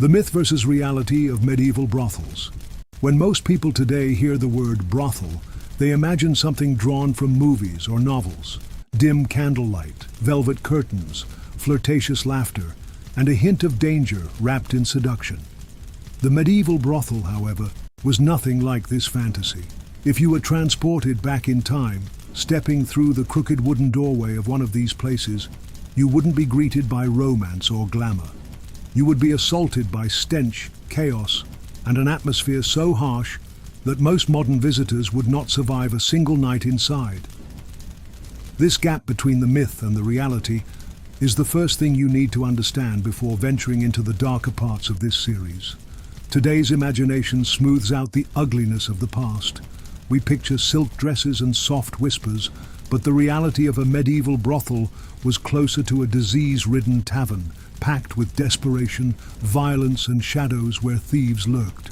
The myth versus reality of medieval brothels. When most people today hear the word brothel, they imagine something drawn from movies or novels. Dim candlelight, velvet curtains, flirtatious laughter, and a hint of danger wrapped in seduction. The medieval brothel, however, was nothing like this fantasy. If you were transported back in time, stepping through the crooked wooden doorway of one of these places, you wouldn't be greeted by romance or glamour. You would be assaulted by stench, chaos, and an atmosphere so harsh that most modern visitors would not survive a single night inside. This gap between the myth and the reality is the first thing you need to understand before venturing into the darker parts of this series. Today's imagination smooths out the ugliness of the past. We picture silk dresses and soft whispers, but the reality of a medieval brothel was closer to a disease-ridden tavern, packed with desperation, violence, and shadows where thieves lurked.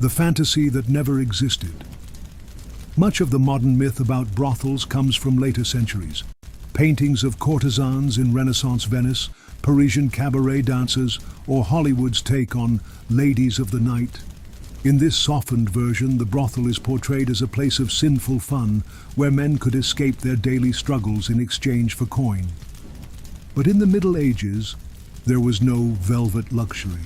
The fantasy that never existed. Much of the modern myth about brothels comes from later centuries. Paintings of courtesans in Renaissance Venice, Parisian cabaret dancers, or Hollywood's take on ladies of the night. In this softened version, the brothel is portrayed as a place of sinful fun where men could escape their daily struggles in exchange for coin. But in the Middle Ages, there was no velvet luxury,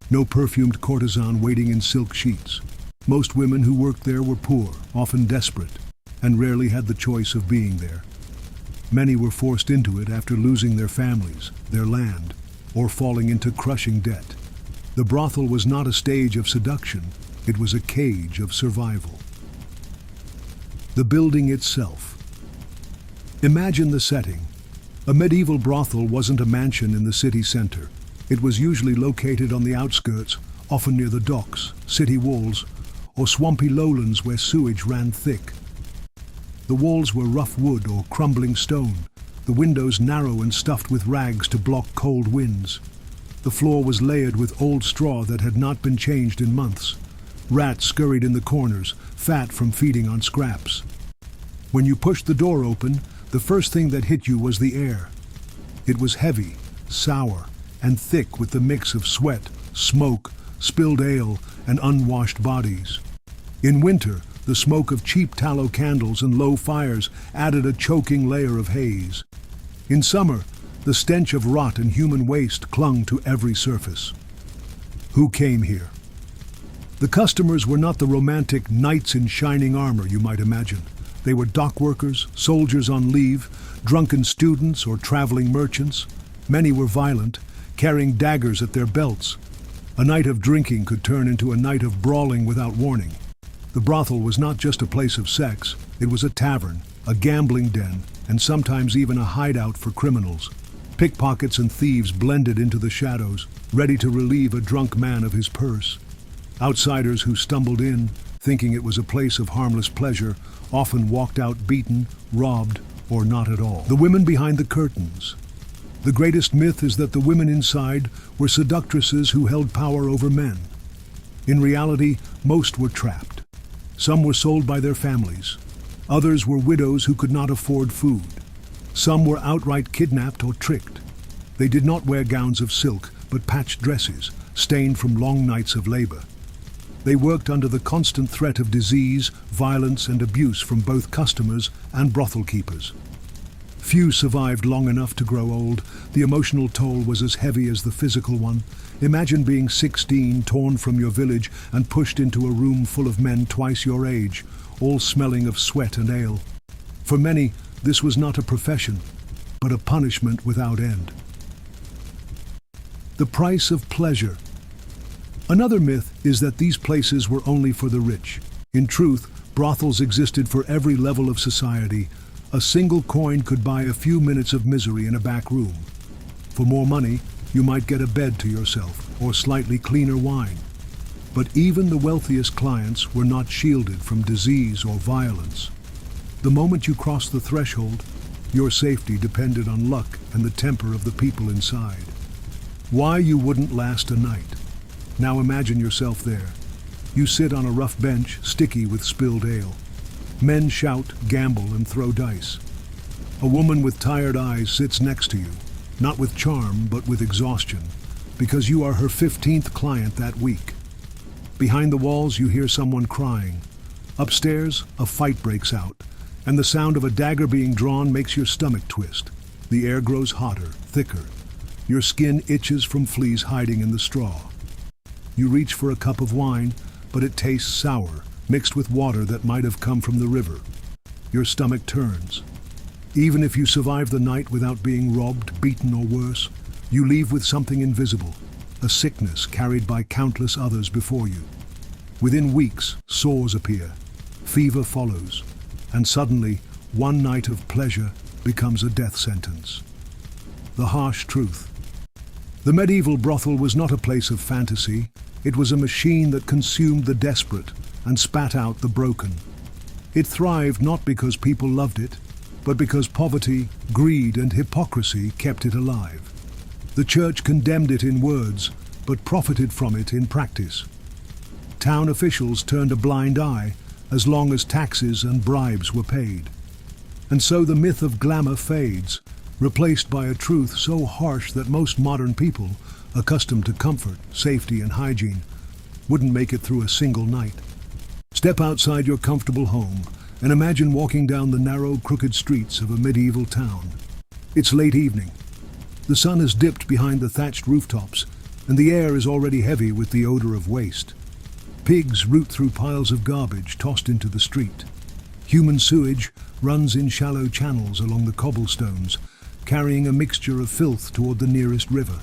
no perfumed courtesan waiting in silk sheets. Most women who worked there were poor, often desperate, and rarely had the choice of being there. Many were forced into it after losing their families, their land, or falling into crushing debt. The brothel was not a stage of seduction, it was a cage of survival. The building itself. Imagine the setting. A medieval brothel wasn't a mansion in the city center. It was usually located on the outskirts, often near the docks, city walls, or swampy lowlands where sewage ran thick. The walls were rough wood or crumbling stone, the windows narrow and stuffed with rags to block cold winds. The floor was layered with old straw that had not been changed in months. Rats scurried in the corners, fat from feeding on scraps. When you pushed the door open, the first thing that hit you was the air. It was heavy, sour, and thick with the mix of sweat, smoke, spilled ale, and unwashed bodies. In winter, the smoke of cheap tallow candles and low fires added a choking layer of haze. In summer, the stench of rot and human waste clung to every surface. Who came here? The customers were not the romantic knights in shining armor you might imagine. They were dock workers, soldiers on leave, drunken students, or traveling merchants. Many were violent, carrying daggers at their belts. A night of drinking could turn into a night of brawling without warning. The brothel was not just a place of sex, it was a tavern, a gambling den, and sometimes even a hideout for criminals. Pickpockets and thieves blended into the shadows, ready to relieve a drunk man of his purse. Outsiders who stumbled in, thinking it was a place of harmless pleasure, often walked out beaten, robbed, or not at all. The women behind the curtains. The greatest myth is that the women inside were seductresses who held power over men. In reality, most were trapped. Some were sold by their families. Others were widows who could not afford food. Some were outright kidnapped or tricked. They did not wear gowns of silk, but patched dresses, stained from long nights of labor. They worked under the constant threat of disease, violence, and abuse from both customers and brothel keepers. Few survived long enough to grow old. The emotional toll was as heavy as the physical one. Imagine being 16, torn from your village, and pushed into a room full of men twice your age, all smelling of sweat and ale. For many, this was not a profession, but a punishment without end. The price of pleasure. Another myth is that these places were only for the rich. In truth, brothels existed for every level of society. A single coin could buy a few minutes of misery in a back room. For more money, you might get a bed to yourself or slightly cleaner wine. But even the wealthiest clients were not shielded from disease or violence. The moment you crossed the threshold, your safety depended on luck and the temper of the people inside. Why you wouldn't last a night. Now imagine yourself there. You sit on a rough bench, sticky with spilled ale. Men shout, gamble, and throw dice. A woman with tired eyes sits next to you, not with charm, but with exhaustion. because you are her 15th client that week. Behind the walls, you hear someone crying. Upstairs, a fight breaks out, and the sound of a dagger being drawn makes your stomach twist. The air grows hotter, thicker. Your skin itches from fleas hiding in the straw. You reach for a cup of wine, but it tastes sour, mixed with water that might have come from the river. Your stomach turns. Even if you survive the night without being robbed, beaten, or worse, you leave with something invisible, a sickness carried by countless others before you. Within weeks, sores appear, fever follows, and suddenly, one night of pleasure becomes a death sentence. The harsh truth. The medieval brothel was not a place of fantasy. It was a machine that consumed the desperate and spat out the broken. It thrived not because people loved it, but because poverty, greed, and hypocrisy kept it alive. The church condemned it in words, but profited from it in practice. Town officials turned a blind eye as long as taxes and bribes were paid. And so the myth of glamour fades, replaced by a truth so harsh that most modern people, accustomed to comfort, safety, and hygiene, wouldn't make it through a single night. Step outside your comfortable home and imagine walking down the narrow, crooked streets of a medieval town. It's late evening. The sun has dipped behind the thatched rooftops, and the air is already heavy with the odor of waste. Pigs root through piles of garbage tossed into the street. Human sewage runs in shallow channels along the cobblestones, carrying a mixture of filth toward the nearest river.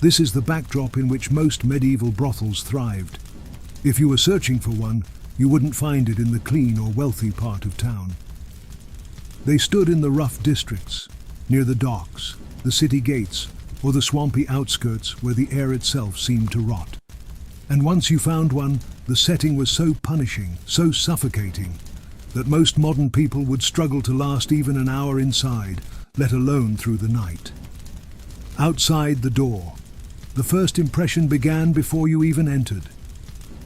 This is the backdrop in which most medieval brothels thrived. If you were searching for one, you wouldn't find it in the clean or wealthy part of town. They stood in the rough districts, near the docks, the city gates, or the swampy outskirts where the air itself seemed to rot. And once you found one, the setting was so punishing, so suffocating, that most modern people would struggle to last even an hour inside, let alone through the night. Outside the door, the first impression began before you even entered.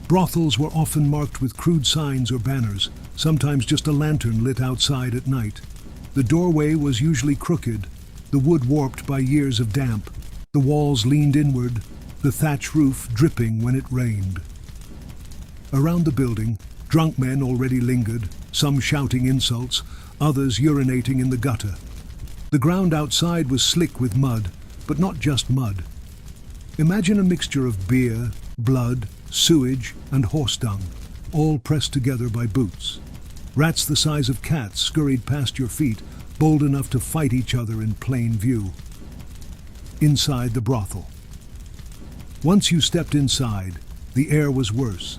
Brothels were often marked with crude signs or banners, sometimes just a lantern lit outside at night. The doorway was usually crooked, the wood warped by years of damp, the walls leaned inward, the thatch roof dripping when it rained. Around the building, drunk men already lingered, some shouting insults, others urinating in the gutter. The ground outside was slick with mud, but not just mud. Imagine a mixture of beer, blood, sewage, and horse dung, all pressed together by boots. Rats the size of cats scurried past your feet, bold enough to fight each other in plain view. Inside the brothel. Once you stepped inside, the air was worse.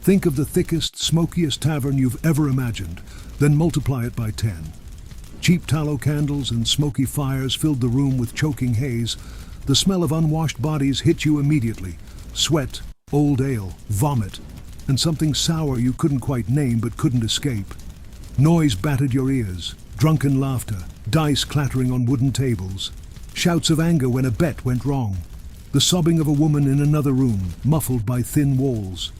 Think of the thickest, smokiest tavern you've ever imagined, then multiply it by 10. Cheap tallow candles and smoky fires filled the room with choking haze. The smell of unwashed bodies hit you immediately. Sweat, old ale, vomit, and something sour you couldn't quite name but couldn't escape. Noise battered your ears, drunken laughter, dice clattering on wooden tables, shouts of anger when a bet went wrong, the sobbing of a woman in another room, muffled by thin walls,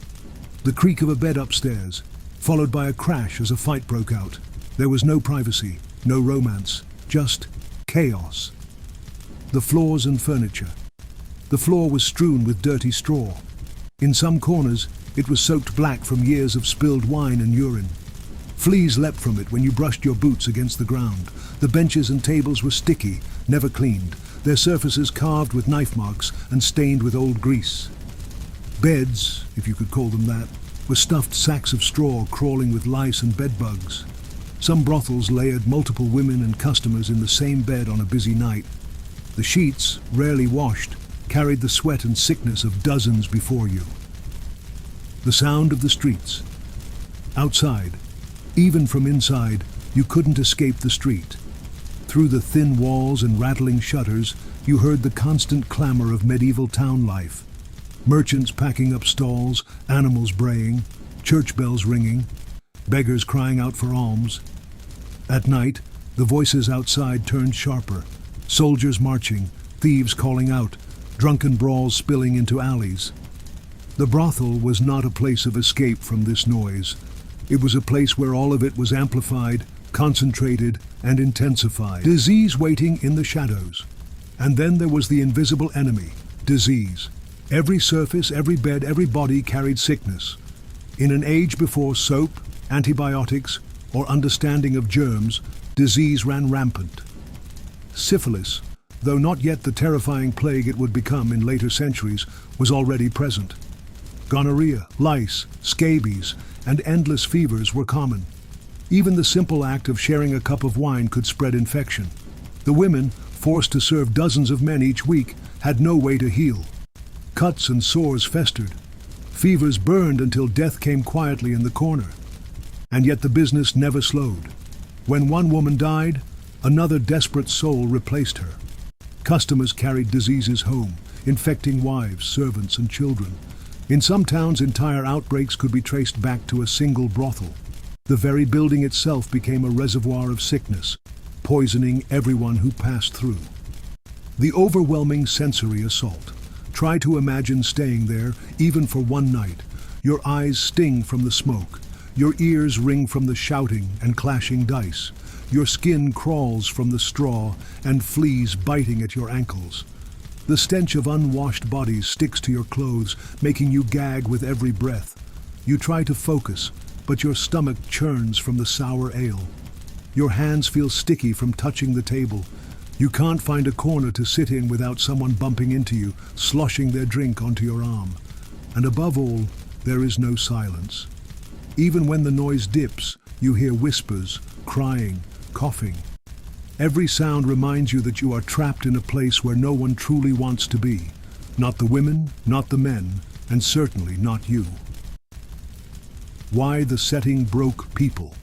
the creak of a bed upstairs, followed by a crash as a fight broke out. There was no privacy, no romance, just chaos. The floors and furniture. The floor was strewn with dirty straw. In some corners, it was soaked black from years of spilled wine and urine. Fleas leapt from it when you brushed your boots against the ground. The benches and tables were sticky, never cleaned, their surfaces carved with knife marks and stained with old grease. Beds, if you could call them that, were stuffed sacks of straw crawling with lice and bedbugs. Some brothels layered multiple women and customers in the same bed on a busy night. The sheets, rarely washed, carried the sweat and sickness of dozens before you. The sound of the streets. Outside, even from inside, you couldn't escape the street. Through the thin walls and rattling shutters, you heard the constant clamor of medieval town life. Merchants packing up stalls, animals braying, church bells ringing, beggars crying out for alms. At night, the voices outside turned sharper. Soldiers marching, thieves calling out, drunken brawls spilling into alleys. The brothel was not a place of escape from this noise. It was a place where all of it was amplified, concentrated, and intensified. Disease waiting in the shadows. And then there was the invisible enemy, Disease. Every surface, every bed, every body carried sickness. In an age before soap, antibiotics, or understanding of germs, disease ran rampant. Syphilis, though not yet the terrifying plague it would become in later centuries, was already present. Gonorrhea, lice, scabies, and endless fevers were common. Even the simple act of sharing a cup of wine could spread infection. The women, forced to serve dozens of men each week, had no way to heal. Cuts and sores festered. Fevers burned until death came quietly in the corner. And yet the business never slowed. When one woman died, another desperate soul replaced her. Customers carried diseases home, infecting wives, servants, and children. In some towns, entire outbreaks could be traced back to a single brothel. The very building itself became a reservoir of sickness, poisoning everyone who passed through. The overwhelming sensory assault. Try to imagine staying there, even for one night. Your eyes sting from the smoke. Your ears ring from the shouting and clashing dice. Your skin crawls from the straw and fleas biting at your ankles. The stench of unwashed bodies sticks to your clothes, making you gag with every breath. You try to focus, but your stomach churns from the sour ale. Your hands feel sticky from touching the table. You can't find a corner to sit in without someone bumping into you, sloshing their drink onto your arm. And above all, there is no silence. Even when the noise dips, you hear whispers, crying, coughing. Every sound reminds you that you are trapped in a place where no one truly wants to be. Not the women, not the men, and certainly not you. Why the setting broke people.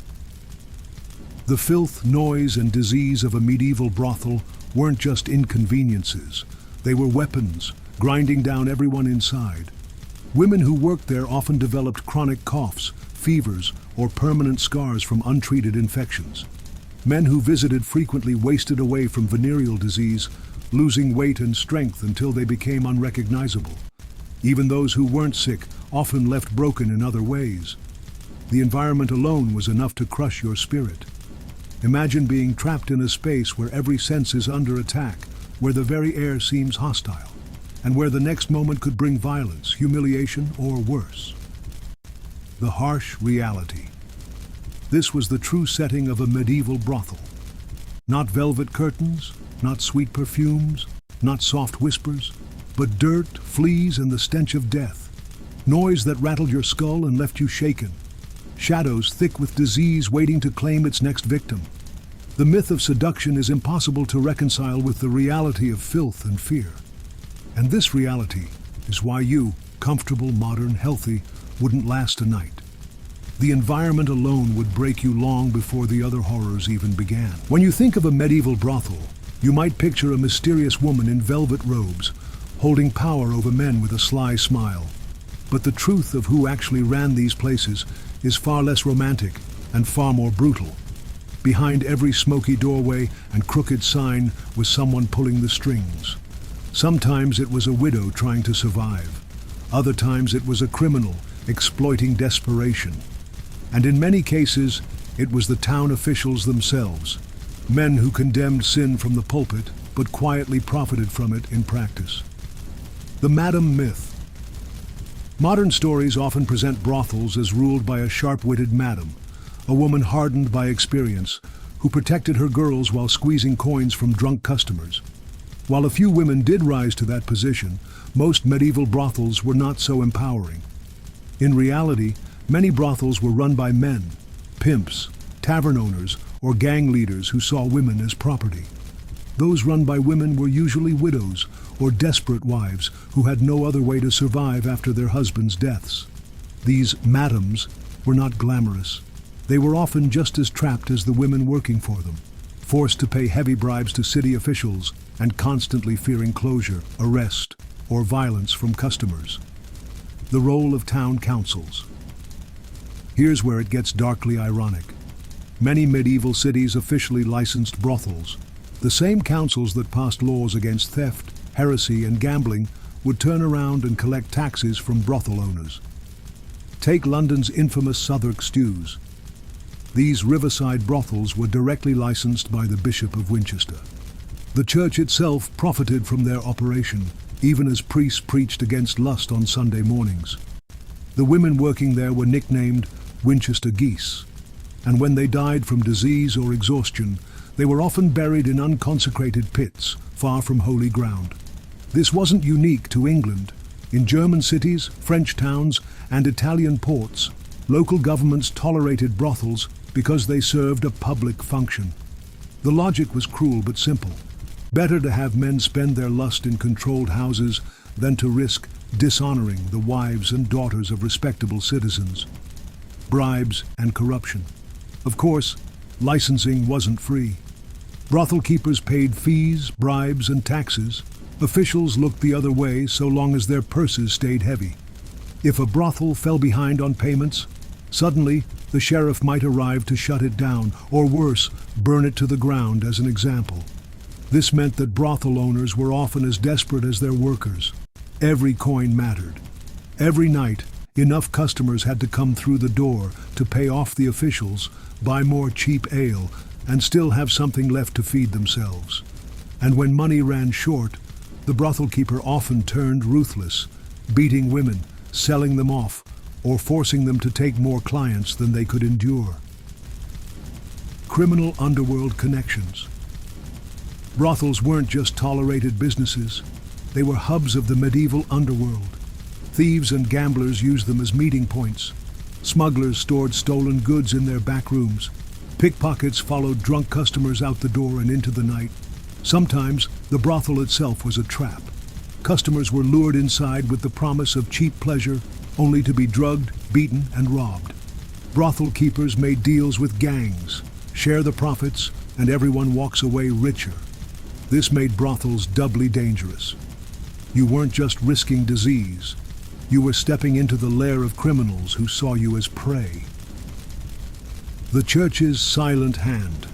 The filth, noise, and disease of a medieval brothel weren't just inconveniences. They were weapons, grinding down everyone inside. Women who worked there often developed chronic coughs, fevers, or permanent scars from untreated infections. Men who visited frequently wasted away from venereal disease, losing weight and strength until they became unrecognizable. Even those who weren't sick often left broken in other ways. The environment alone was enough to crush your spirit. Imagine being trapped in a space where every sense is under attack, where the very air seems hostile, and where the next moment could bring violence, humiliation, or worse. The harsh reality. This was the true setting of a medieval brothel. Not velvet curtains, not sweet perfumes, not soft whispers, but dirt, fleas, and the stench of death. Noise that rattled your skull and left you shaken. Shadows thick with disease waiting to claim its next victim. The myth of seduction is impossible to reconcile with the reality of filth and fear. And this reality is why you, comfortable, modern, healthy, wouldn't last a night. The environment alone would break you long before the other horrors even began. When you think of a medieval brothel, you might picture a mysterious woman in velvet robes, holding power over men with a sly smile. But the truth of who actually ran these places is far less romantic and far more brutal. Behind every smoky doorway and crooked sign was someone pulling the strings. Sometimes it was a widow trying to survive. Other times it was a criminal exploiting desperation. And in many cases, it was the town officials themselves, men who condemned sin from the pulpit but quietly profited from it in practice. The Madam Myth. Modern stories often present brothels as ruled by a sharp-witted madam, a woman hardened by experience, who protected her girls while squeezing coins from drunk customers. While a few women did rise to that position, most medieval brothels were not so empowering. In reality, many brothels were run by men, pimps, tavern owners, or gang leaders who saw women as property. Those run by women were usually widows or desperate wives who had no other way to survive after their husbands' deaths. These madams were not glamorous. They were often just as trapped as the women working for them, forced to pay heavy bribes to city officials and constantly fearing closure, arrest, or violence from customers. The role of town councils. Here's where it gets darkly ironic. Many medieval cities officially licensed brothels. The same councils that passed laws against theft, heresy, and gambling would turn around and collect taxes from brothel owners. Take London's infamous Southwark stews. These riverside brothels were directly licensed by the Bishop of Winchester. The church itself profited from their operation, even as priests preached against lust on Sunday mornings. The women working there were nicknamed Winchester geese, and when they died from disease or exhaustion, they were often buried in unconsecrated pits, far from holy ground. This wasn't unique to England. In German cities, French towns, and Italian ports, local governments tolerated brothels because they served a public function. The logic was cruel but simple. Better to have men spend their lust in controlled houses than to risk dishonoring the wives and daughters of respectable citizens. Bribes and corruption. Of course, licensing wasn't free. Brothel keepers paid fees, bribes, and taxes. Officials looked the other way so long as their purses stayed heavy. If a brothel fell behind on payments, suddenly the sheriff might arrive to shut it down, or worse, burn it to the ground as an example. This meant that brothel owners were often as desperate as their workers. Every coin mattered. Every night, enough customers had to come through the door to pay off the officials, buy more cheap ale, and still have something left to feed themselves. And when money ran short, the brothel keeper often turned ruthless, beating women, selling them off, or forcing them to take more clients than they could endure. Criminal underworld connections. Brothels weren't just tolerated businesses. They were hubs of the medieval underworld. Thieves and gamblers used them as meeting points. Smugglers stored stolen goods in their back rooms. Pickpockets followed drunk customers out the door and into the night. Sometimes the brothel itself was a trap. Customers were lured inside with the promise of cheap pleasure, only to be drugged, beaten, and robbed. Brothel keepers made deals with gangs, share the profits, and everyone walks away richer. This made brothels doubly dangerous. You weren't just risking disease. You were stepping into the lair of criminals who saw you as prey. The church's silent hand.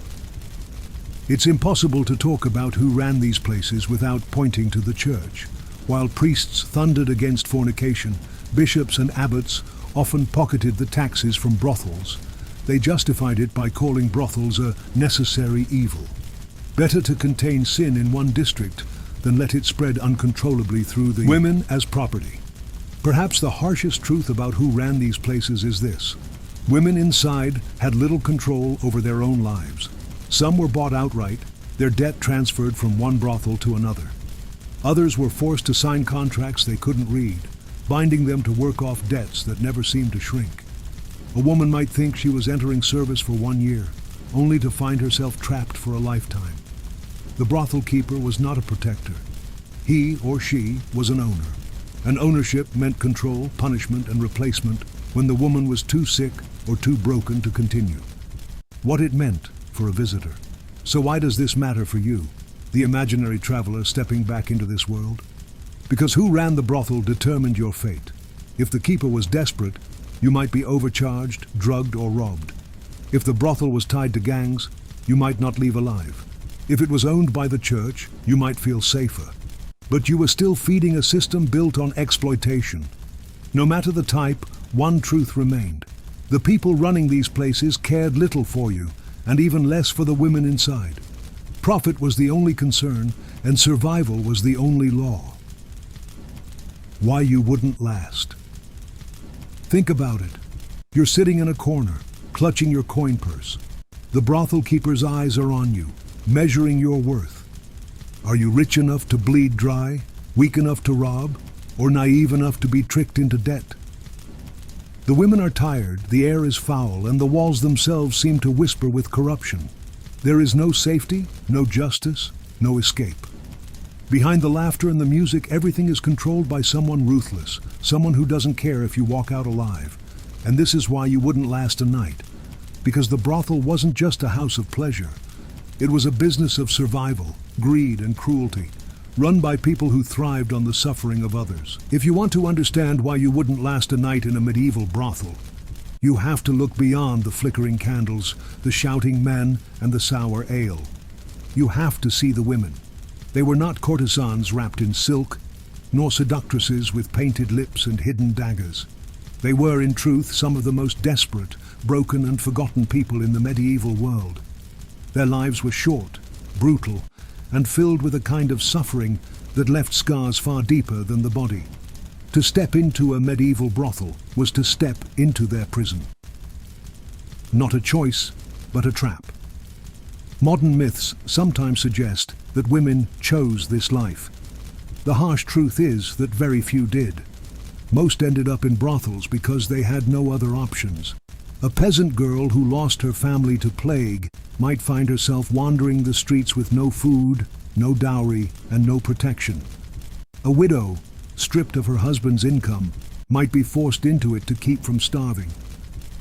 It's impossible to talk about who ran these places without pointing to the church. While priests thundered against fornication, bishops and abbots often pocketed the taxes from brothels. They justified it by calling brothels a necessary evil. Better to contain sin in one district than let it spread uncontrollably through the women as property. Perhaps the harshest truth about who ran these places is this. Women inside had little control over their own lives. Some were bought outright, their debt transferred from one brothel to another. Others were forced to sign contracts they couldn't read, binding them to work off debts that never seemed to shrink. A woman might think she was entering service for 1 year, only to find herself trapped for a lifetime. The brothel keeper was not a protector. He or she was an owner. And ownership meant control, punishment, and replacement when the woman was too sick or too broken to continue. What it meant for a visitor. So why does this matter for you, the imaginary traveler stepping back into this world? Because who ran the brothel determined your fate. If the keeper was desperate, you might be overcharged, drugged, or robbed. If the brothel was tied to gangs, you might not leave alive. If it was owned by the church, you might feel safer. But you were still feeding a system built on exploitation. No matter the type, one truth remained. The people running these places cared little for you, and even less for the women inside. Profit was the only concern, and survival was the only law. Why you wouldn't last. Think about it. You're sitting in a corner, clutching your coin purse. The brothel keeper's eyes are on you, measuring your worth. Are you rich enough to bleed dry, weak enough to rob, or naive enough to be tricked into debt? The women are tired, the air is foul, and the walls themselves seem to whisper with corruption. There is no safety, no justice, no escape. Behind the laughter and the music, everything is controlled by someone ruthless, someone who doesn't care if you walk out alive. And this is why you wouldn't last a night. Because the brothel wasn't just a house of pleasure. It was a business of survival, greed, and cruelty, run by people who thrived on the suffering of others. If you want to understand why you wouldn't last a night in a medieval brothel, you have to look beyond the flickering candles, the shouting men, and the sour ale. You have to see the women. They were not courtesans wrapped in silk, nor seductresses with painted lips and hidden daggers. They were, in truth, some of the most desperate, broken, and forgotten people in the medieval world. Their lives were short, brutal, and filled with a kind of suffering that left scars far deeper than the body. To step into a medieval brothel was to step into their prison. Not a choice, but a trap. Modern myths sometimes suggest that women chose this life. The harsh truth is that very few did. Most ended up in brothels because they had no other options. A peasant girl who lost her family to plague might find herself wandering the streets with no food, no dowry, and no protection. A widow, stripped of her husband's income, might be forced into it to keep from starving.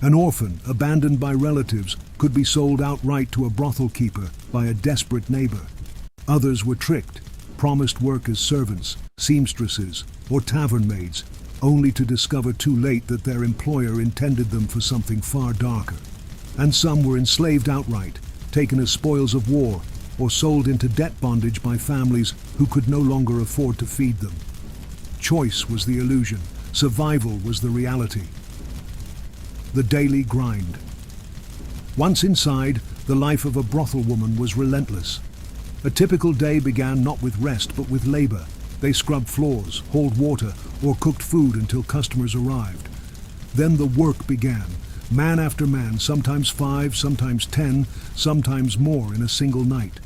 An orphan, abandoned by relatives, could be sold outright to a brothel keeper by a desperate neighbor. Others were tricked, promised work as servants, seamstresses, or tavern maids, only to discover too late that their employer intended them for something far darker. And some were enslaved outright, taken as spoils of war, or sold into debt bondage by families who could no longer afford to feed them. Choice was the illusion, survival was the reality. The daily grind. Once inside, the life of a brothel woman was relentless. A typical day began not with rest but with labor. They scrubbed floors, hauled water, or cooked food until customers arrived. Then the work began, man after man, sometimes 5, sometimes 10, sometimes more in a single night.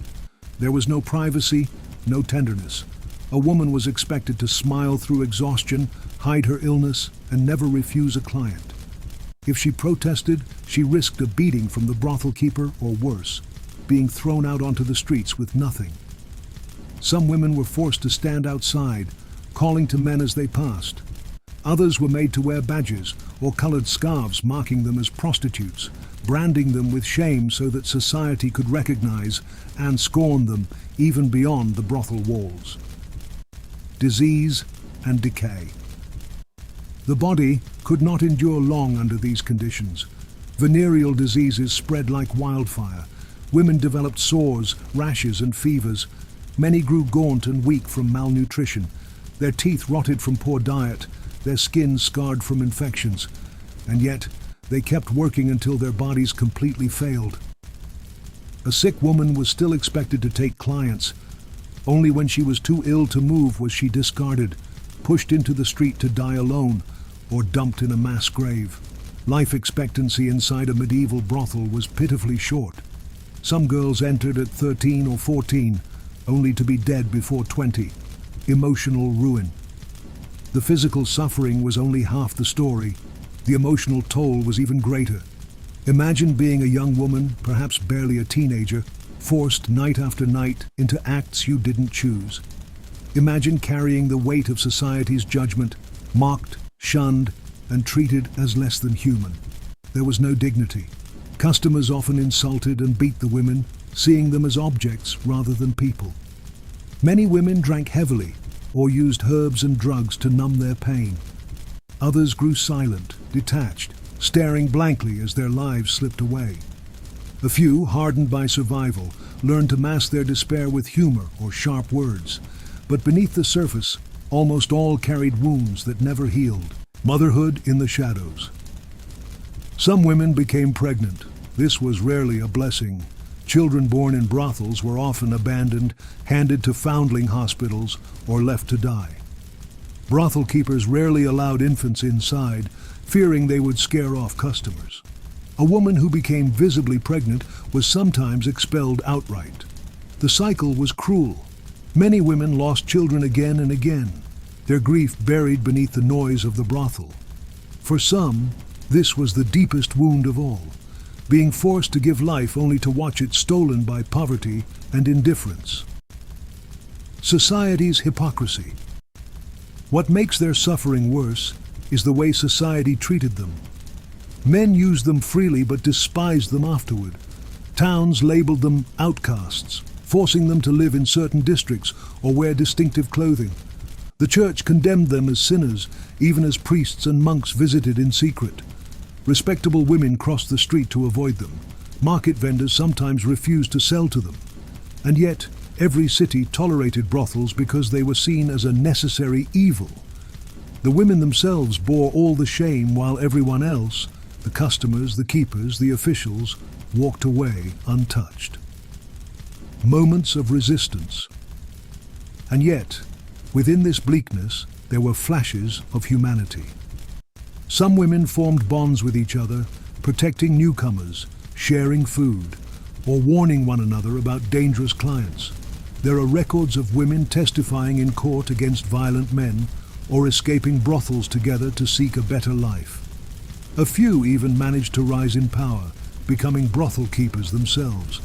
There was no privacy, no tenderness. A woman was expected to smile through exhaustion, hide her illness, and never refuse a client. If she protested, she risked a beating from the brothel keeper or worse, being thrown out onto the streets with nothing. Some women were forced to stand outside, calling to men as they passed. Others were made to wear badges or colored scarves marking them as prostitutes, branding them with shame so that society could recognize and scorn them even beyond the brothel walls. Disease and decay. The body could not endure long under these conditions. Venereal diseases spread like wildfire. Women developed sores, rashes, and fevers. Many grew gaunt and weak from malnutrition. Their teeth rotted from poor diet, their skin scarred from infections. And yet, they kept working until their bodies completely failed. A sick woman was still expected to take clients. Only when she was too ill to move was she discarded, pushed into the street to die alone, or dumped in a mass grave. Life expectancy inside a medieval brothel was pitifully short. Some girls entered at 13 or 14, only to be dead before 20. Emotional ruin. The physical suffering was only half the story. The emotional toll was even greater. Imagine being a young woman, perhaps barely a teenager, forced night after night into acts you didn't choose. Imagine carrying the weight of society's judgment, mocked, shunned, and treated as less than human. There was no dignity. Customers often insulted and beat the women, seeing them as objects rather than people. Many women drank heavily or used herbs and drugs to numb their pain. Others grew silent, detached, staring blankly as their lives slipped away. A few, hardened by survival, learned to mask their despair with humor or sharp words. But beneath the surface, almost all carried wounds that never healed. Motherhood in the shadows. Some women became pregnant. This was rarely a blessing. Children born in brothels were often abandoned, handed to foundling hospitals, or left to die. Brothel keepers rarely allowed infants inside, fearing they would scare off customers. A woman who became visibly pregnant was sometimes expelled outright. The cycle was cruel. Many women lost children again and again, their grief buried beneath the noise of the brothel. For some, this was the deepest wound of all, being forced to give life only to watch it stolen by poverty and indifference. Society's hypocrisy. What makes their suffering worse is the way society treated them. Men used them freely but despised them afterward. Towns labeled them outcasts, forcing them to live in certain districts or wear distinctive clothing. The church condemned them as sinners, even as priests and monks visited in secret. Respectable women crossed the street to avoid them. Market vendors sometimes refused to sell to them. And yet, every city tolerated brothels because they were seen as a necessary evil. The women themselves bore all the shame while everyone else, the customers, the keepers, the officials, walked away untouched. Moments of resistance. And yet, Within this bleakness, there were flashes of humanity. Some women formed bonds with each other, protecting newcomers, sharing food, or warning one another about dangerous clients. There are records of women testifying in court against violent men or escaping brothels together to seek a better life. A few even managed to rise in power, becoming brothel keepers themselves.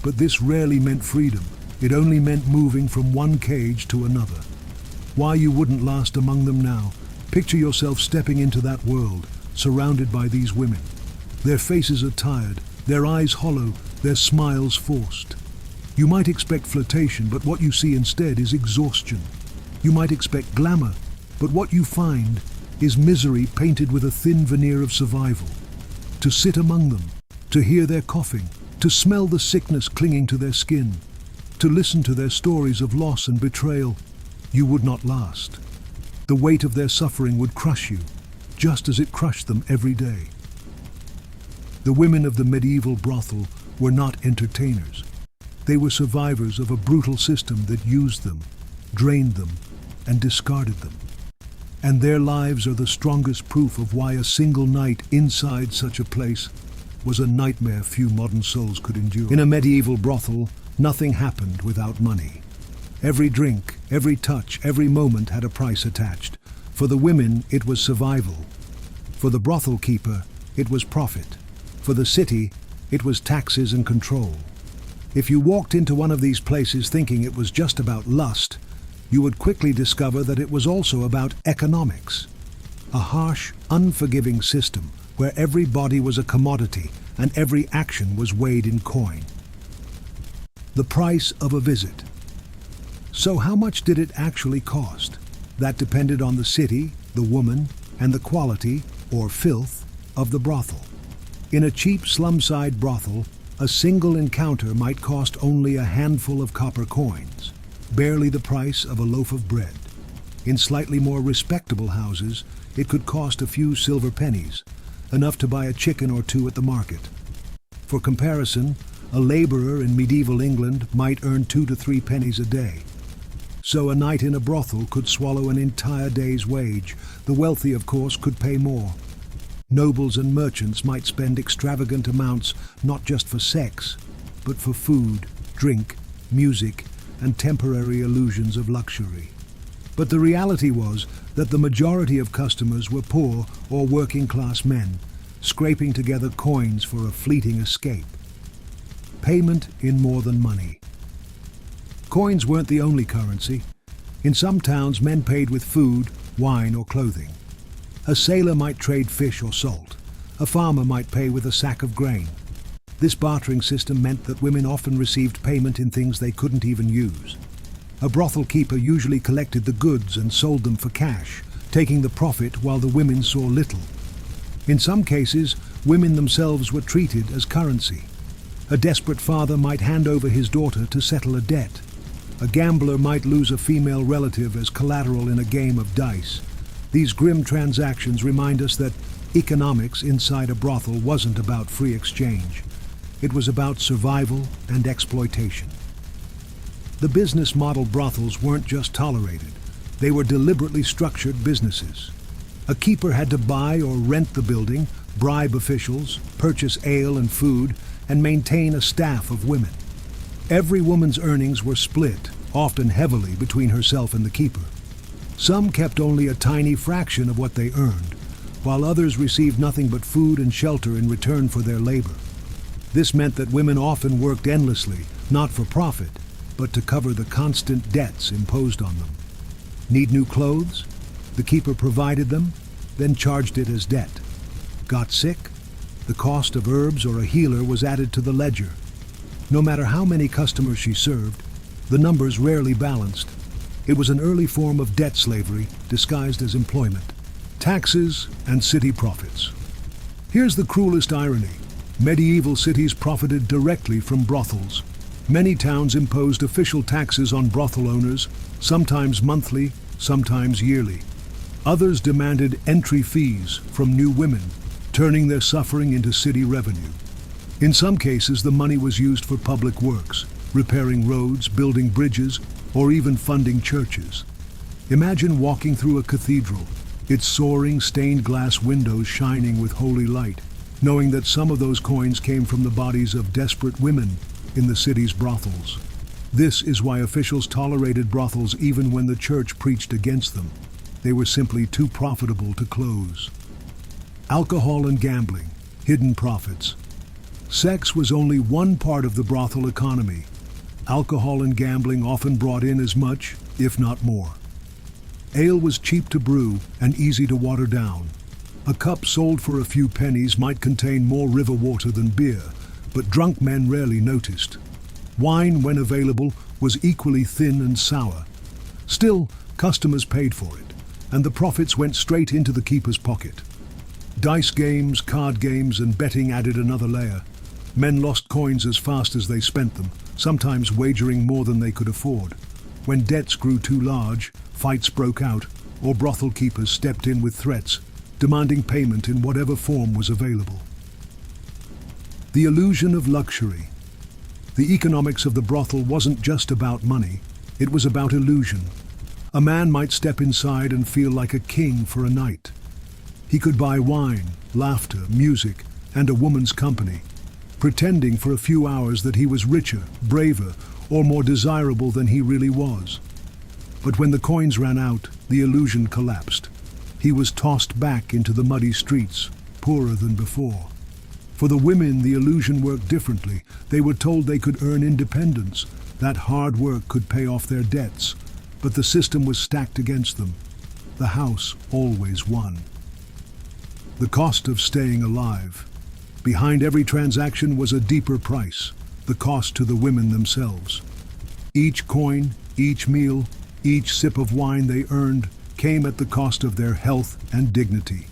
But this rarely meant freedom. It only meant moving from one cage to another. Why you wouldn't last among them now? Picture yourself stepping into that world, surrounded by these women. Their faces are tired, their eyes hollow, their smiles forced. You might expect flirtation, but what you see instead is exhaustion. You might expect glamour, but what you find is misery painted with a thin veneer of survival. To sit among them, to hear their coughing, to smell the sickness clinging to their skin, to listen to their stories of loss and betrayal, you would not last. The weight of their suffering would crush you, just as it crushed them every day. The women of the medieval brothel were not entertainers. They were survivors of a brutal system that used them, drained them, and discarded them. And their lives are the strongest proof of why a single night inside such a place was a nightmare few modern souls could endure. In a medieval brothel, nothing happened without money. Every drink, every touch, every moment had a price attached. For the women, it was survival. For the brothel keeper, it was profit. For the city, it was taxes and control. If you walked into one of these places thinking it was just about lust, you would quickly discover that it was also about economics. A harsh, unforgiving system where every body was a commodity and every action was weighed in coin. The price of a visit. So how much did it actually cost? That depended on the city, the woman, and the quality, or filth, of the brothel. In a cheap slum-side brothel, a single encounter might cost only a handful of copper coins, barely the price of a loaf of bread. In slightly more respectable houses, it could cost a few silver pennies, enough to buy a chicken or two at the market. For comparison, a laborer in medieval England might earn 2 to 3 pennies a day. So a night in a brothel could swallow an entire day's wage. The wealthy, of course, could pay more. Nobles and merchants might spend extravagant amounts not just for sex, but for food, drink, music, and temporary illusions of luxury. But the reality was that the majority of customers were poor or working-class men, scraping together coins for a fleeting escape. Payment in more than money. Coins weren't the only currency. In some towns, men paid with food, wine, or clothing. A sailor might trade fish or salt. A farmer might pay with a sack of grain. This bartering system meant that women often received payment in things they couldn't even use. A brothel keeper usually collected the goods and sold them for cash, taking the profit while the women saw little. In some cases, women themselves were treated as currency. A desperate father might hand over his daughter to settle a debt. A gambler might lose a female relative as collateral in a game of dice. These grim transactions remind us that economics inside a brothel wasn't about free exchange. It was about survival and exploitation. The business model brothels weren't just tolerated. They were deliberately structured businesses. A keeper had to buy or rent the building, bribe officials, purchase ale and food, and maintain a staff of women. Every woman's earnings were split, often heavily, between herself and the keeper. Some kept only a tiny fraction of what they earned, while others received nothing but food and shelter in return for their labor. This meant that women often worked endlessly, not for profit, but to cover the constant debts imposed on them. Need new clothes? The keeper provided them, then charged it as debt. Got sick? The cost of herbs or a healer was added to the ledger. No matter how many customers she served, the numbers rarely balanced. It was an early form of debt slavery disguised as employment. Taxes and city profits. Here's the cruelest irony. Medieval cities profited directly from brothels. Many towns imposed official taxes on brothel owners, sometimes monthly, sometimes yearly. Others demanded entry fees from new women, turning their suffering into city revenue. In some cases, the money was used for public works, repairing roads, building bridges, or even funding churches. Imagine walking through a cathedral, its soaring stained glass windows shining with holy light, knowing that some of those coins came from the bodies of desperate women in the city's brothels. This is why officials tolerated brothels even when the church preached against them. They were simply too profitable to close. Alcohol and gambling, hidden profits. Sex was only one part of the brothel economy. Alcohol and gambling often brought in as much, if not more. Ale was cheap to brew and easy to water down. A cup sold for a few pennies might contain more river water than beer, but drunk men rarely noticed. Wine, when available, was equally thin and sour. Still, customers paid for it, and the profits went straight into the keeper's pocket. Dice games, card games, and betting added another layer. Men lost coins as fast as they spent them, sometimes wagering more than they could afford. When debts grew too large, fights broke out, or brothel keepers stepped in with threats, demanding payment in whatever form was available. The illusion of luxury. The economics of the brothel wasn't just about money, it was about illusion. A man might step inside and feel like a king for a night. He could buy wine, laughter, music, and a woman's company, pretending for a few hours that he was richer, braver, or more desirable than he really was. But when the coins ran out, the illusion collapsed. He was tossed back into the muddy streets, poorer than before. For the women, the illusion worked differently. They were told they could earn independence, that hard work could pay off their debts. But the system was stacked against them. The house always won. The cost of staying alive. Behind every transaction was a deeper price, the cost to the women themselves. Each coin, each meal, each sip of wine they earned came at the cost of their health and dignity.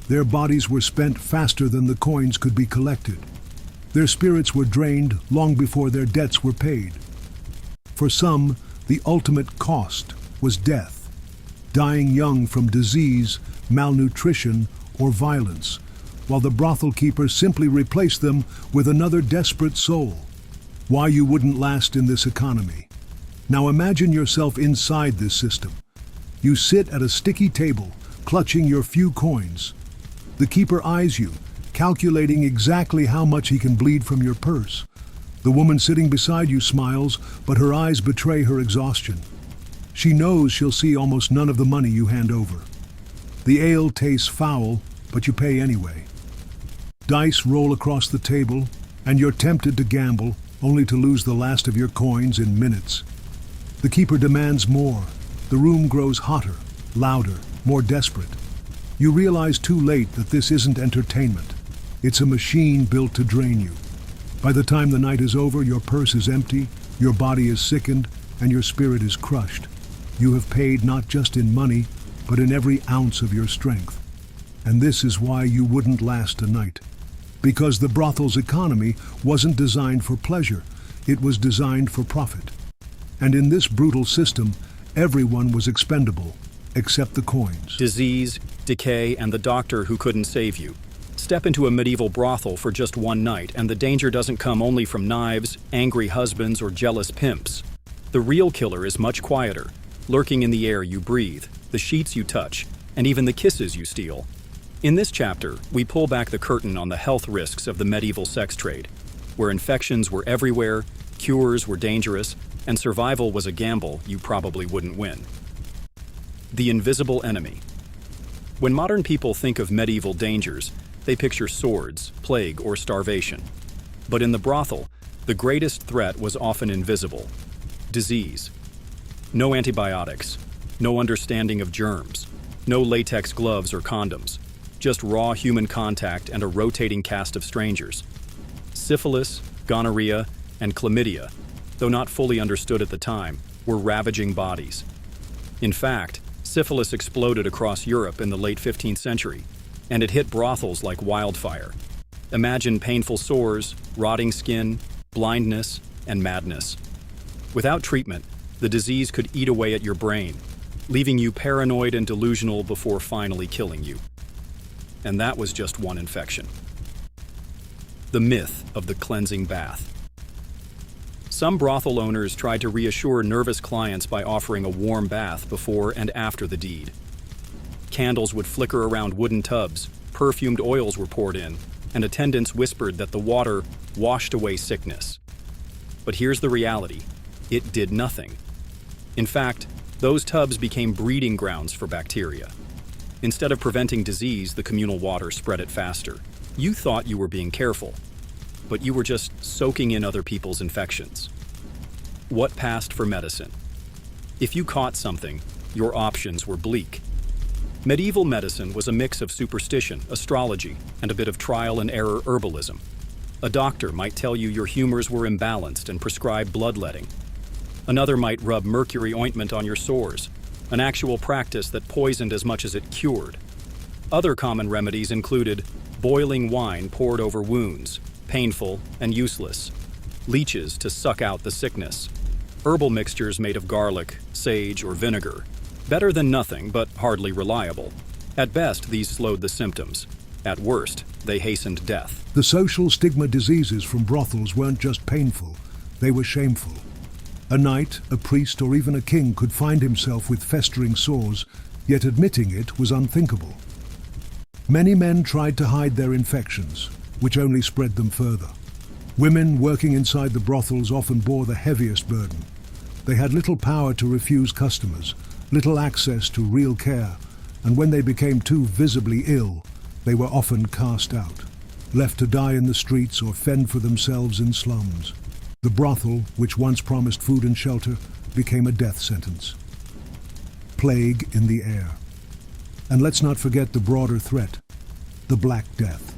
Their bodies were spent faster than the coins could be collected. Their spirits were drained long before their debts were paid. For some, the ultimate cost was death, dying young from disease, malnutrition, or violence, while the brothel keeper simply replaced them with another desperate soul. Why you wouldn't last in this economy. Now imagine yourself inside this system. You sit at a sticky table, clutching your few coins. The keeper eyes you, calculating exactly how much he can bleed from your purse. The woman sitting beside you smiles, but her eyes betray her exhaustion. She knows she'll see almost none of the money you hand over. The ale tastes foul, but you pay anyway. Dice roll across the table, and you're tempted to gamble, only to lose the last of your coins in minutes. The keeper demands more. The room grows hotter, louder, more desperate. You realize too late that this isn't entertainment. It's a machine built to drain you. By the time the night is over, your purse is empty, your body is sickened, and your spirit is crushed. You have paid not just in money, but in every ounce of your strength. And this is why you wouldn't last a night. Because the brothel's economy wasn't designed for pleasure, it was designed for profit. And in this brutal system, everyone was expendable, except the coins. Disease, decay, and the doctor who couldn't save you. Step into a medieval brothel for just one night, and the danger doesn't come only from knives, angry husbands, or jealous pimps. The real killer is much quieter, lurking in the air you breathe, the sheets you touch, and even the kisses you steal. In this chapter, we pull back the curtain on the health risks of the medieval sex trade, where infections were everywhere, cures were dangerous, and survival was a gamble you probably wouldn't win. The invisible enemy. When modern people think of medieval dangers, they picture swords, plague, or starvation. But in the brothel, the greatest threat was often invisible. Disease. No antibiotics, no understanding of germs, no latex gloves or condoms, just raw human contact and a rotating cast of strangers. Syphilis, gonorrhea, and chlamydia, though not fully understood at the time, were ravaging bodies. In fact, syphilis exploded across Europe in the late 15th century, and it hit brothels like wildfire. Imagine painful sores, rotting skin, blindness, and madness. Without treatment, the disease could eat away at your brain, leaving you paranoid and delusional before finally killing you. And that was just one infection. The myth of the cleansing bath. Some brothel owners tried to reassure nervous clients by offering a warm bath before and after the deed. Candles would flicker around wooden tubs, perfumed oils were poured in, and attendants whispered that the water washed away sickness. But here's the reality: it did nothing. In fact, those tubs became breeding grounds for bacteria. Instead of preventing disease, the communal water spread it faster. You thought you were being careful, but you were just soaking in other people's infections. What passed for medicine? If you caught something, your options were bleak. Medieval medicine was a mix of superstition, astrology, and a bit of trial and error herbalism. A doctor might tell you your humors were imbalanced and prescribe bloodletting. Another might rub mercury ointment on your sores, an actual practice that poisoned as much as it cured. Other common remedies included boiling wine poured over wounds, painful and useless, leeches to suck out the sickness, herbal mixtures made of garlic, sage, or vinegar. Better than nothing, but hardly reliable. At best, these slowed the symptoms. At worst, they hastened death. The social stigma diseases from brothels weren't just painful, they were shameful. A knight, a priest, or even a king could find himself with festering sores, yet admitting it was unthinkable. Many men tried to hide their infections, which only spread them further. Women working inside the brothels often bore the heaviest burden. They had little power to refuse customers, little access to real care, and when they became too visibly ill, they were often cast out, left to die in the streets or fend for themselves in slums. The brothel, which once promised food and shelter, became a death sentence. Plague in the air. And let's not forget the broader threat, the Black Death.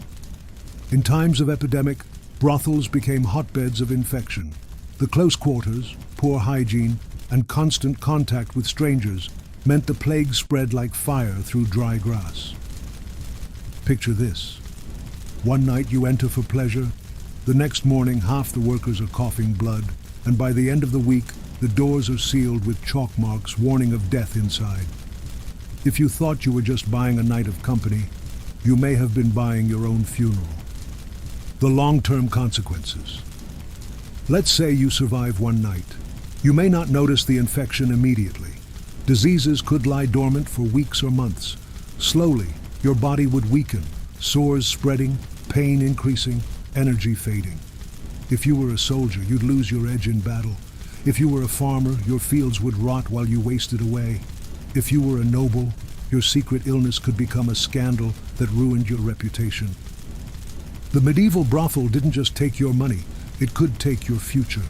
In times of epidemic, brothels became hotbeds of infection. The close quarters, poor hygiene, and constant contact with strangers meant the plague spread like fire through dry grass. Picture this. One night you enter for pleasure, the next morning half the workers are coughing blood, and by the end of the week, the doors are sealed with chalk marks warning of death inside. If you thought you were just buying a night of company, you may have been buying your own funeral. The long-term consequences. Let's say you survive one night. You may not notice the infection immediately. Diseases could lie dormant for weeks or months. Slowly, your body would weaken, sores spreading, pain increasing, energy fading. If you were a soldier, you'd lose your edge in battle. If you were a farmer, your fields would rot while you wasted away. If you were a noble, your secret illness could become a scandal that ruined your reputation. The medieval brothel didn't just take your money, it could take your future.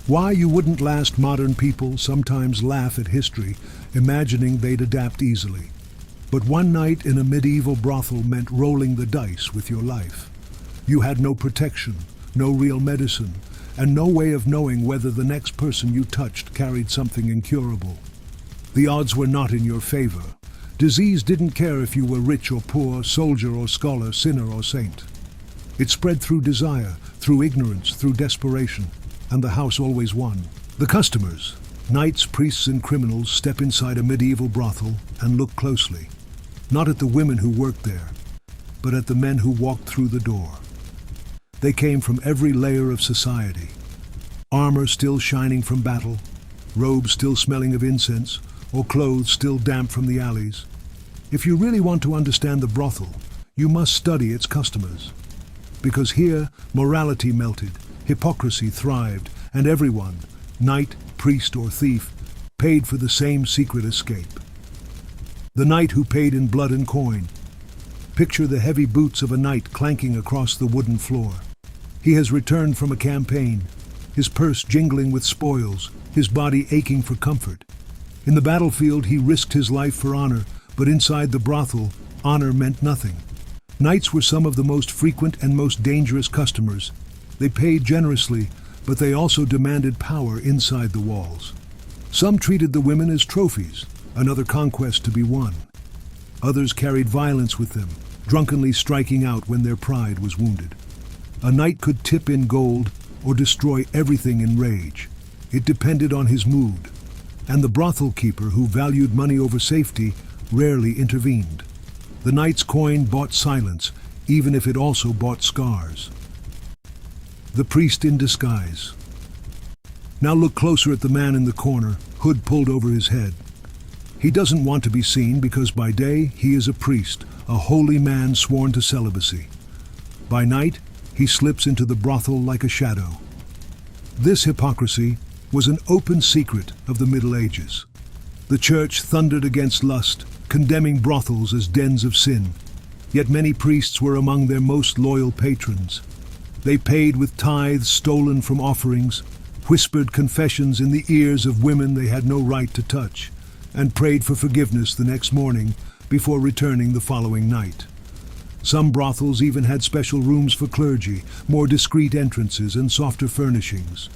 Why you wouldn't last modern people sometimes laugh at history, imagining they'd adapt easily. But one night in a medieval brothel meant rolling the dice with your life. You had no protection, no real medicine, and no way of knowing whether the next person you touched carried something incurable. The odds were not in your favor. Disease didn't care if you were rich or poor, soldier or scholar, sinner or saint. It spread through desire, through ignorance, through desperation, and the house always won. The customers, knights, priests, and criminals, step inside a medieval brothel and look closely, not at the women who worked there, but at the men who walked through the door. They came from every layer of society, armor still shining from battle, robes still smelling of incense, or clothes still damp from the alleys. If you really want to understand the brothel, you must study its customers. Because here, morality melted, hypocrisy thrived, and everyone, knight, priest, or thief, paid for the same secret escape. The knight who paid in blood and coin. Picture the heavy boots of a knight clanking across the wooden floor. He has returned from a campaign, his purse jingling with spoils, his body aching for comfort. In the battlefield, he risked his life for honor, but inside the brothel, honor meant nothing. Knights were some of the most frequent and most dangerous customers. They paid generously, but they also demanded power inside the walls. Some treated the women as trophies, another conquest to be won. Others carried violence with them, drunkenly striking out when their pride was wounded. A knight could tip in gold or destroy everything in rage. It depended on his mood. And the brothel keeper, who valued money over safety, rarely intervened. The knight's coin bought silence, even if it also bought scars. The priest in disguise. Now look closer at the man in the corner, hood pulled over his head. He doesn't want to be seen because by day he is a priest, a holy man sworn to celibacy. By night, he slips into the brothel like a shadow. This hypocrisy was an open secret of the Middle Ages. The church thundered against lust, condemning brothels as dens of sin. Yet many priests were among their most loyal patrons. They paid with tithes stolen from offerings, whispered confessions in the ears of women they had no right to touch, and prayed for forgiveness the next morning before returning the following night. Some brothels even had special rooms for clergy, more discreet entrances, and softer furnishings.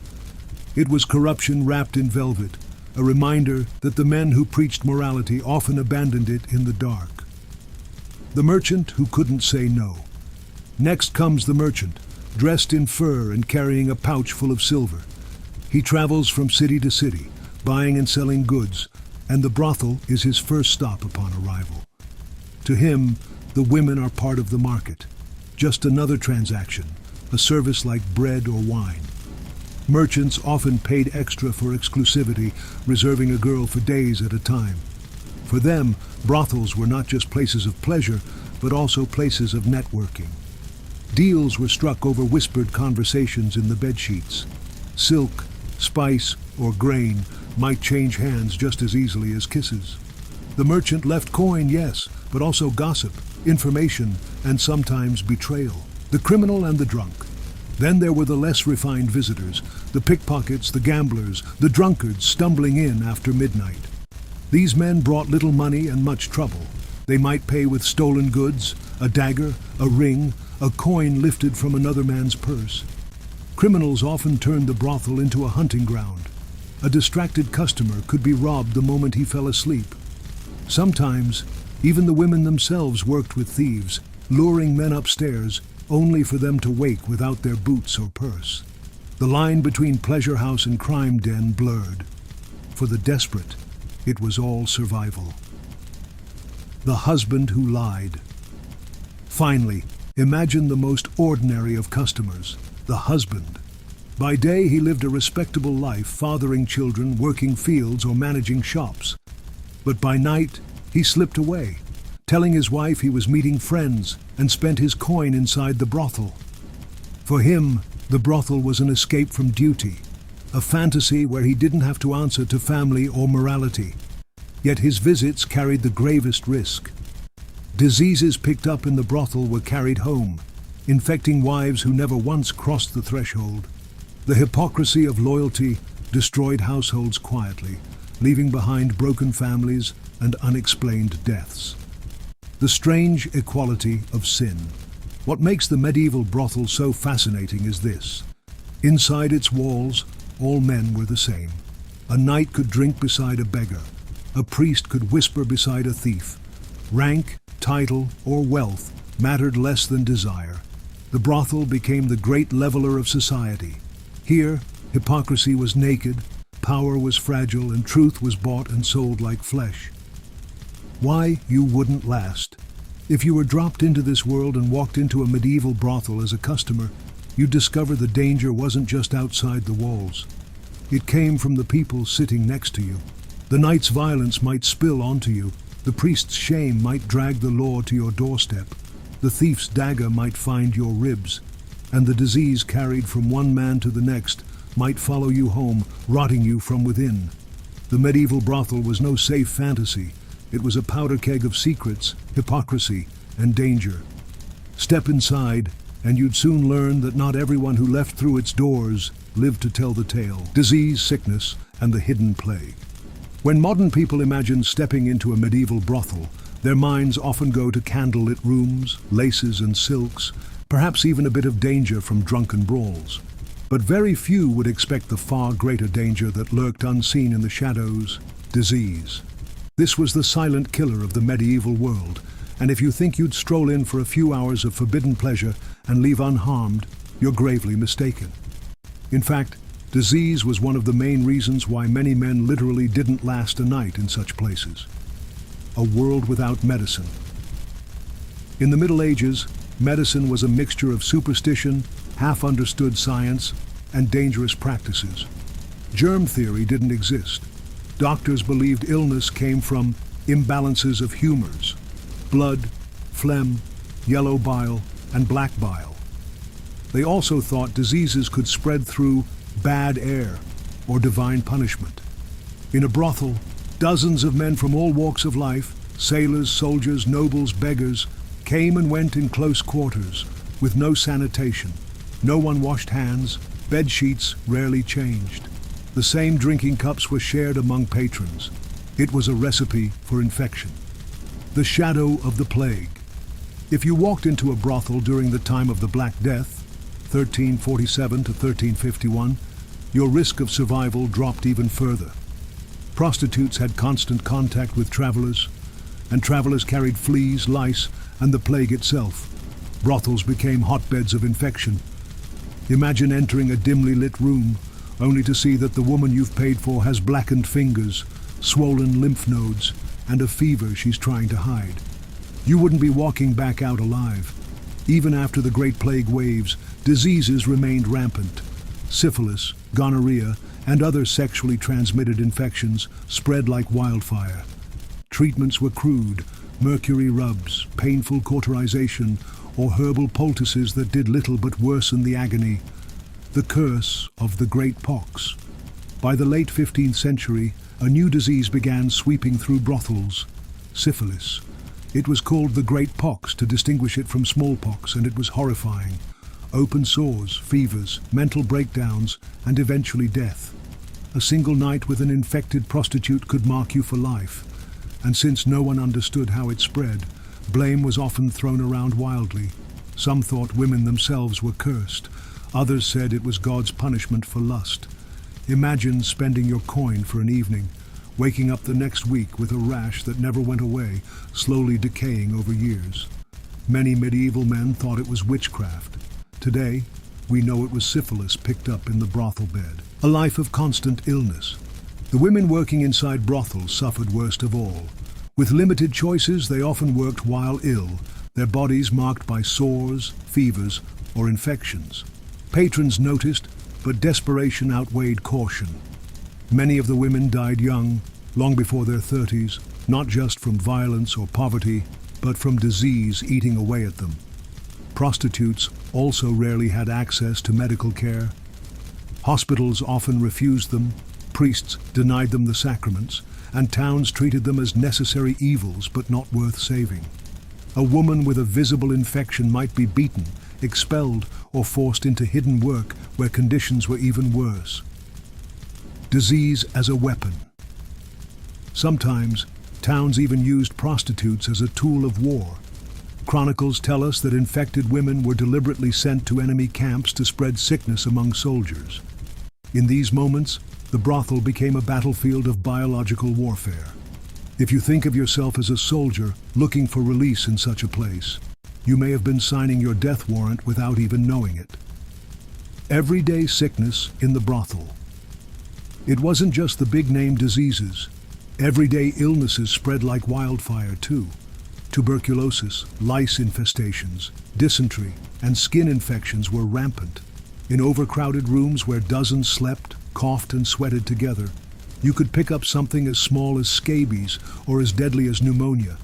It was corruption wrapped in velvet, a reminder that the men who preached morality often abandoned it in the dark. The merchant who couldn't say no. Next comes the merchant, dressed in fur and carrying a pouch full of silver. He travels from city to city, buying and selling goods, and the brothel is his first stop upon arrival. To him, the women are part of the market, just another transaction, a service like bread or wine. Merchants often paid extra for exclusivity, reserving a girl for days at a time. For them, brothels were not just places of pleasure, but also places of networking. Deals were struck over whispered conversations in the bedsheets. Silk, spice, or grain might change hands just as easily as kisses. The merchant left coin, yes, but also gossip, information, and sometimes betrayal. The criminal and the drunk. Then there were the less refined visitors, the pickpockets, the gamblers, the drunkards stumbling in after midnight. These men brought little money and much trouble. They might pay with stolen goods, a dagger, a ring, a coin lifted from another man's purse. Criminals often turned the brothel into a hunting ground. A distracted customer could be robbed the moment he fell asleep. Sometimes, even the women themselves worked with thieves, luring men upstairs only for them to wake without their boots or purse. The line between pleasure house and crime den blurred. For the desperate, it was all survival. The husband who lied. Finally, imagine the most ordinary of customers, the husband. By day, he lived a respectable life, fathering children, working fields, or managing shops. But by night, he slipped away, telling his wife he was meeting friends and spent his coin inside the brothel. For him, the brothel was an escape from duty, a fantasy where he didn't have to answer to family or morality. Yet his visits carried the gravest risk. Diseases picked up in the brothel were carried home, infecting wives who never once crossed the threshold. The hypocrisy of loyalty destroyed households quietly, leaving behind broken families and unexplained deaths. The strange equality of sin. What makes the medieval brothel so fascinating is this. Inside its walls, all men were the same. A knight could drink beside a beggar. A priest could whisper beside a thief. Rank, title, or wealth mattered less than desire. The brothel became the great leveler of society. Here, hypocrisy was naked, power was fragile, and truth was bought and sold like flesh. Why you wouldn't last. If you were dropped into this world and walked into a medieval brothel as a customer, you'd discover the danger wasn't just outside the walls. It came from the people sitting next to you. The knight's violence might spill onto you. The priest's shame might drag the law to your doorstep. The thief's dagger might find your ribs. And the disease carried from one man to the next might follow you home, rotting you from within. The medieval brothel was no safe fantasy. It was a powder keg of secrets, hypocrisy, and danger. Step inside, and you'd soon learn that not everyone who left through its doors lived to tell the tale. Disease, sickness, and the hidden plague. When modern people imagine stepping into a medieval brothel, their minds often go to candlelit rooms, laces and silks, perhaps even a bit of danger from drunken brawls. But very few would expect the far greater danger that lurked unseen in the shadows: disease. This was the silent killer of the medieval world, and if you think you'd stroll in for a few hours of forbidden pleasure and leave unharmed, you're gravely mistaken. In fact, disease was one of the main reasons why many men literally didn't last a night in such places. A world without medicine. In the Middle Ages, medicine was a mixture of superstition, half-understood science, and dangerous practices. Germ theory didn't exist. Doctors believed illness came from imbalances of humors: blood, phlegm, yellow bile, and black bile. They also thought diseases could spread through bad air or divine punishment. In a brothel, dozens of men from all walks of life, sailors, soldiers, nobles, beggars, came and went in close quarters, with no sanitation. No one washed hands, bed sheets rarely changed. The same drinking cups were shared among patrons. It was a recipe for infection. The shadow of the plague. If you walked into a brothel during the time of the Black Death, 1347 to 1351, your risk of survival dropped even further. Prostitutes had constant contact with travelers, and travelers carried fleas, lice, and the plague itself. Brothels became hotbeds of infection. Imagine entering a dimly lit room, only to see that the woman you've paid for has blackened fingers, swollen lymph nodes, and a fever she's trying to hide. You wouldn't be walking back out alive. Even after the Great Plague waves, diseases remained rampant. Syphilis, gonorrhea, and other sexually transmitted infections spread like wildfire. Treatments were crude: mercury rubs, painful cauterization, or herbal poultices that did little but worsen the agony. The curse of the Great Pox. By the late 15th century, a new disease began sweeping through brothels: syphilis. It was called the Great Pox to distinguish it from smallpox, and it was horrifying. Open sores, fevers, mental breakdowns, and eventually death. A single night with an infected prostitute could mark you for life. And since no one understood how it spread, blame was often thrown around wildly. Some thought women themselves were cursed. Others said it was God's punishment for lust. Imagine spending your coin for an evening, waking up the next week with a rash that never went away, slowly decaying over years. Many medieval men thought it was witchcraft. Today, we know it was syphilis picked up in the brothel bed. A life of constant illness. The women working inside brothels suffered worst of all. With limited choices, they often worked while ill, their bodies marked by sores, fevers, or infections. Patrons noticed, but desperation outweighed caution. Many of the women died young, long before their 30s, not just from violence or poverty, but from disease eating away at them. Prostitutes also rarely had access to medical care. Hospitals often refused them, priests denied them the sacraments, and towns treated them as necessary evils but not worth saving. A woman with a visible infection might be beaten, expelled, or forced into hidden work where conditions were even worse. Disease as a weapon. Sometimes, towns even used prostitutes as a tool of war. Chronicles tell us that infected women were deliberately sent to enemy camps to spread sickness among soldiers. In these moments, the brothel became a battlefield of biological warfare. If you think of yourself as a soldier looking for release in such a place, you may have been signing your death warrant without even knowing it. Everyday sickness in the brothel. It wasn't just the big-name diseases. Everyday illnesses spread like wildfire too. Tuberculosis, lice infestations, dysentery, and skin infections were rampant. In overcrowded rooms where dozens slept, coughed, and sweated together, you could pick up something as small as scabies or as deadly as pneumonia.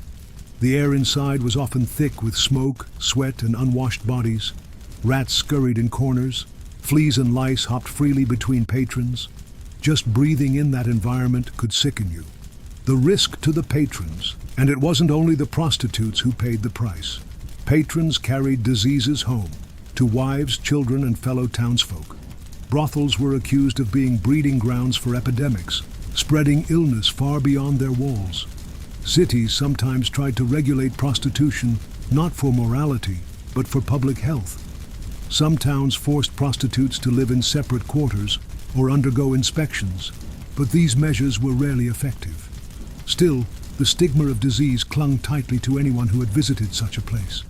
The air inside was often thick with smoke, sweat, and unwashed bodies. Rats scurried in corners. Fleas and lice hopped freely between patrons. Just breathing in that environment could sicken you. The risk to the patrons, and it wasn't only the prostitutes who paid the price. Patrons carried diseases home, to wives, children, and fellow townsfolk. Brothels were accused of being breeding grounds for epidemics, spreading illness far beyond their walls. Cities sometimes tried to regulate prostitution, not for morality, but for public health. Some towns forced prostitutes to live in separate quarters or undergo inspections, but these measures were rarely effective. Still, the stigma of disease clung tightly to anyone who had visited such a place.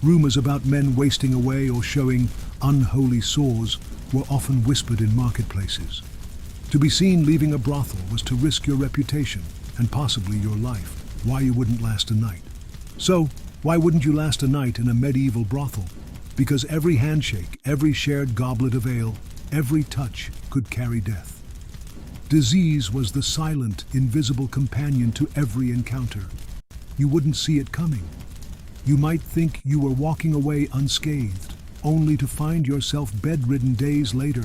Rumors about men wasting away or showing unholy sores were often whispered in marketplaces. To be seen leaving a brothel was to risk your reputation and possibly your life. Why you wouldn't last a night. So, why wouldn't you last a night in a medieval brothel? Because every handshake, every shared goblet of ale, every touch could carry death. Disease was the silent, invisible companion to every encounter. You wouldn't see it coming. You might think you were walking away unscathed, only to find yourself bedridden days later,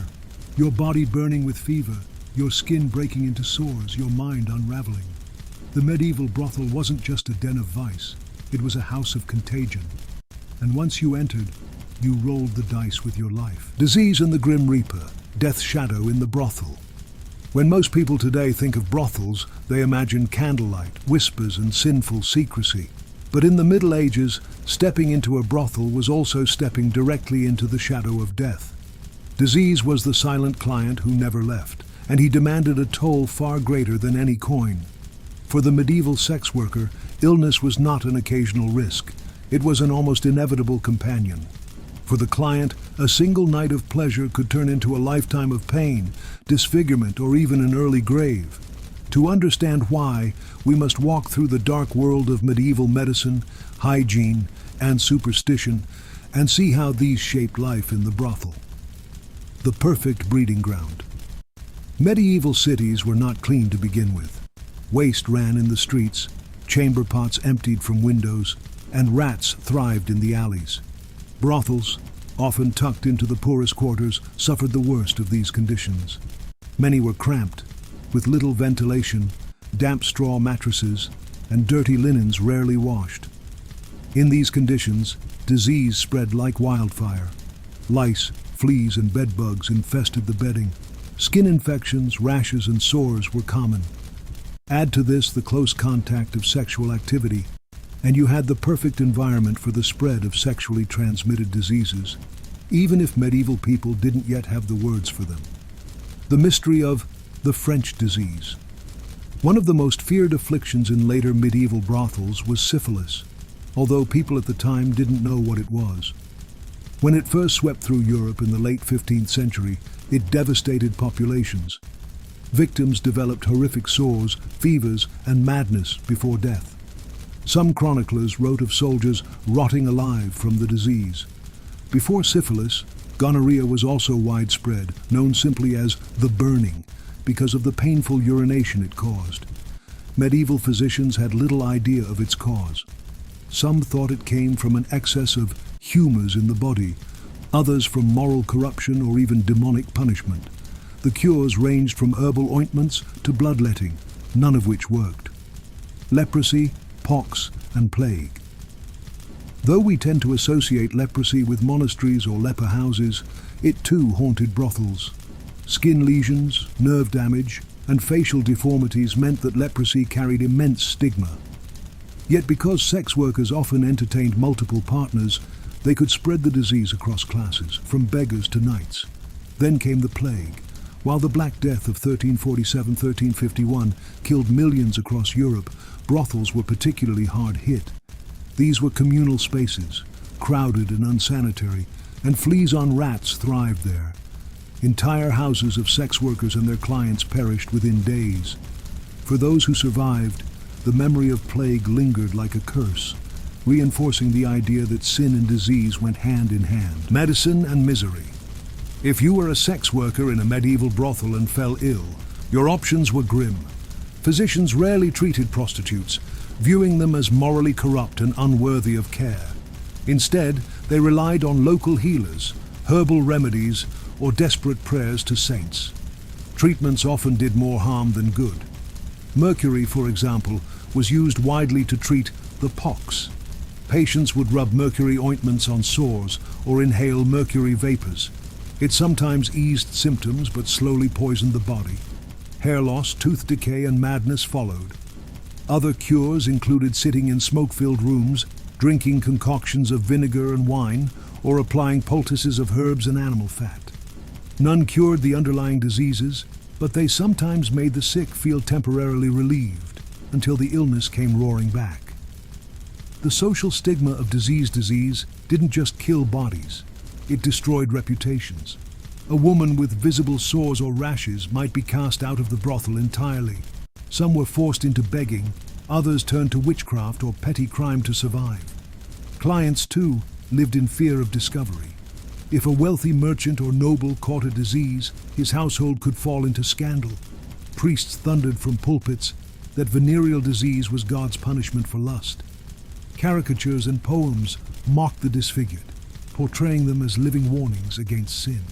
your body burning with fever, your skin breaking into sores, your mind unraveling. The medieval brothel wasn't just a den of vice, it was a house of contagion. And once you entered, you rolled the dice with your life. Disease and the Grim Reaper, death's shadow in the brothel. When most people today think of brothels, they imagine candlelight, whispers, and sinful secrecy. But in the Middle Ages, stepping into a brothel was also stepping directly into the shadow of death. Disease was the silent client who never left, and he demanded a toll far greater than any coin. For the medieval sex worker, illness was not an occasional risk. It was an almost inevitable companion. For the client, a single night of pleasure could turn into a lifetime of pain, disfigurement, or even an early grave. To understand why, we must walk through the dark world of medieval medicine, hygiene, and superstition, and see how these shaped life in the brothel. The perfect breeding ground. Medieval cities were not clean to begin with. Waste ran in the streets, chamber pots emptied from windows, and rats thrived in the alleys. Brothels, often tucked into the poorest quarters, suffered the worst of these conditions. Many were cramped, with little ventilation, damp straw mattresses, and dirty linens rarely washed. In these conditions, disease spread like wildfire. Lice, fleas, and bedbugs infested the bedding. Skin infections, rashes, and sores were common. Add to this the close contact of sexual activity, and you had the perfect environment for the spread of sexually transmitted diseases, even if medieval people didn't yet have the words for them. The mystery of the French disease. One of the most feared afflictions in later medieval brothels was syphilis, although people at the time didn't know what it was. When it first swept through Europe in the late 15th century, it devastated populations. Victims developed horrific sores, fevers, and madness before death. Some chroniclers wrote of soldiers rotting alive from the disease. Before syphilis, gonorrhea was also widespread, known simply as the burning, because of the painful urination it caused. Medieval physicians had little idea of its cause. Some thought it came from an excess of humors in the body, others from moral corruption or even demonic punishment. The cures ranged from herbal ointments to bloodletting, none of which worked. Leprosy, pox, and plague. Though we tend to associate leprosy with monasteries or leper houses, it too haunted brothels. Skin lesions, nerve damage, and facial deformities meant that leprosy carried immense stigma. Yet because sex workers often entertained multiple partners, they could spread the disease across classes, from beggars to knights. Then came the plague. While the Black Death of 1347-1351 killed millions across Europe, brothels were particularly hard hit. These were communal spaces, crowded and unsanitary, and fleas on rats thrived there. Entire houses of sex workers and their clients perished within days. For those who survived, the memory of plague lingered like a curse, reinforcing the idea that sin and disease went hand in hand. Medicine and misery. If you were a sex worker in a medieval brothel and fell ill, your options were grim. Physicians rarely treated prostitutes, viewing them as morally corrupt and unworthy of care. Instead, they relied on local healers, herbal remedies, or desperate prayers to saints. Treatments often did more harm than good. Mercury, for example, was used widely to treat the pox. Patients would rub mercury ointments on sores or inhale mercury vapors. It sometimes eased symptoms but slowly poisoned the body. Hair loss, tooth decay, and madness followed. Other cures included sitting in smoke-filled rooms, drinking concoctions of vinegar and wine, or applying poultices of herbs and animal fat. None cured the underlying diseases, but they sometimes made the sick feel temporarily relieved until the illness came roaring back. The social stigma of disease didn't just kill bodies. It destroyed reputations. A woman with visible sores or rashes might be cast out of the brothel entirely. Some were forced into begging, others turned to witchcraft or petty crime to survive. Clients, too, lived in fear of discovery. If a wealthy merchant or noble caught a disease, his household could fall into scandal. Priests thundered from pulpits that venereal disease was God's punishment for lust. Caricatures and poems mocked the disfigured, portraying them as living warnings against sin.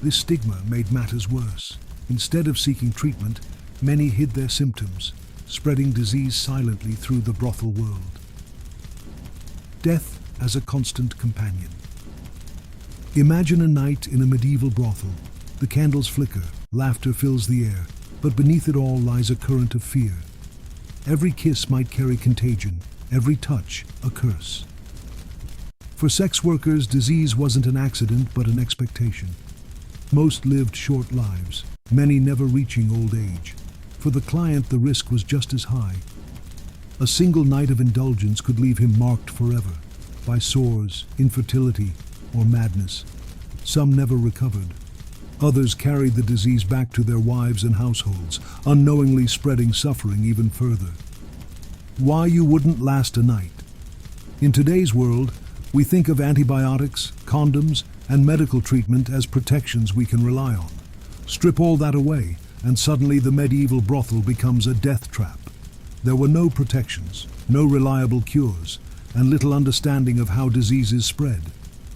This stigma made matters worse. Instead of seeking treatment, many hid their symptoms, spreading disease silently through the brothel world. Death as a constant companion. Imagine a night in a medieval brothel. The candles flicker, laughter fills the air, but beneath it all lies a current of fear. Every kiss might carry contagion, every touch a curse. For sex workers, disease wasn't an accident but an expectation. Most lived short lives, many never reaching old age. For the client, the risk was just as high. A single night of indulgence could leave him marked forever by sores, infertility, or madness. Some never recovered. Others carried the disease back to their wives and households, unknowingly spreading suffering even further. Why you wouldn't last a night? In today's world, we think of antibiotics, condoms, and medical treatment as protections we can rely on. Strip all that away, and suddenly the medieval brothel becomes a death trap. There were no protections, no reliable cures, and little understanding of how diseases spread.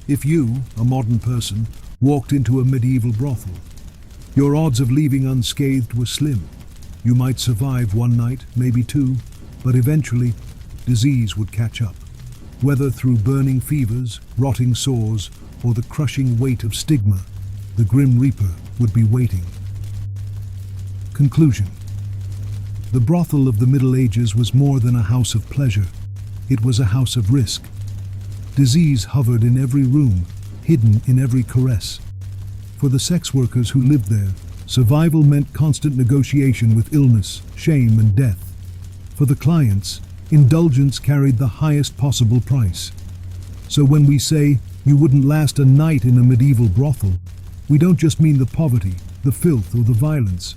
If you, a modern person, walked into a medieval brothel, your odds of leaving unscathed were slim. You might survive one night, maybe two, but eventually, disease would catch up. Whether through burning fevers, rotting sores, or the crushing weight of stigma, the Grim Reaper would be waiting. Conclusion. The brothel of the Middle Ages was more than a house of pleasure. It was a house of risk. Disease hovered in every room, hidden in every caress. For the sex workers who lived there, survival meant constant negotiation with illness, shame, and death. For the clients, indulgence carried the highest possible price. So when we say, you wouldn't last a night in a medieval brothel, we don't just mean the poverty, the filth, or the violence.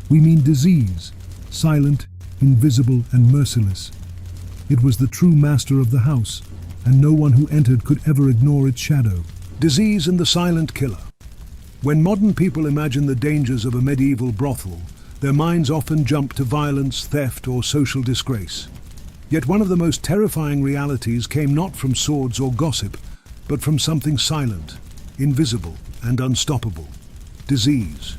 We mean disease, silent, invisible, and merciless. It was the true master of the house, and no one who entered could ever ignore its shadow. Disease and the silent killer. When modern people imagine the dangers of a medieval brothel, their minds often jump to violence, theft, or social disgrace. Yet one of the most terrifying realities came not from swords or gossip, but from something silent, invisible, and unstoppable: disease.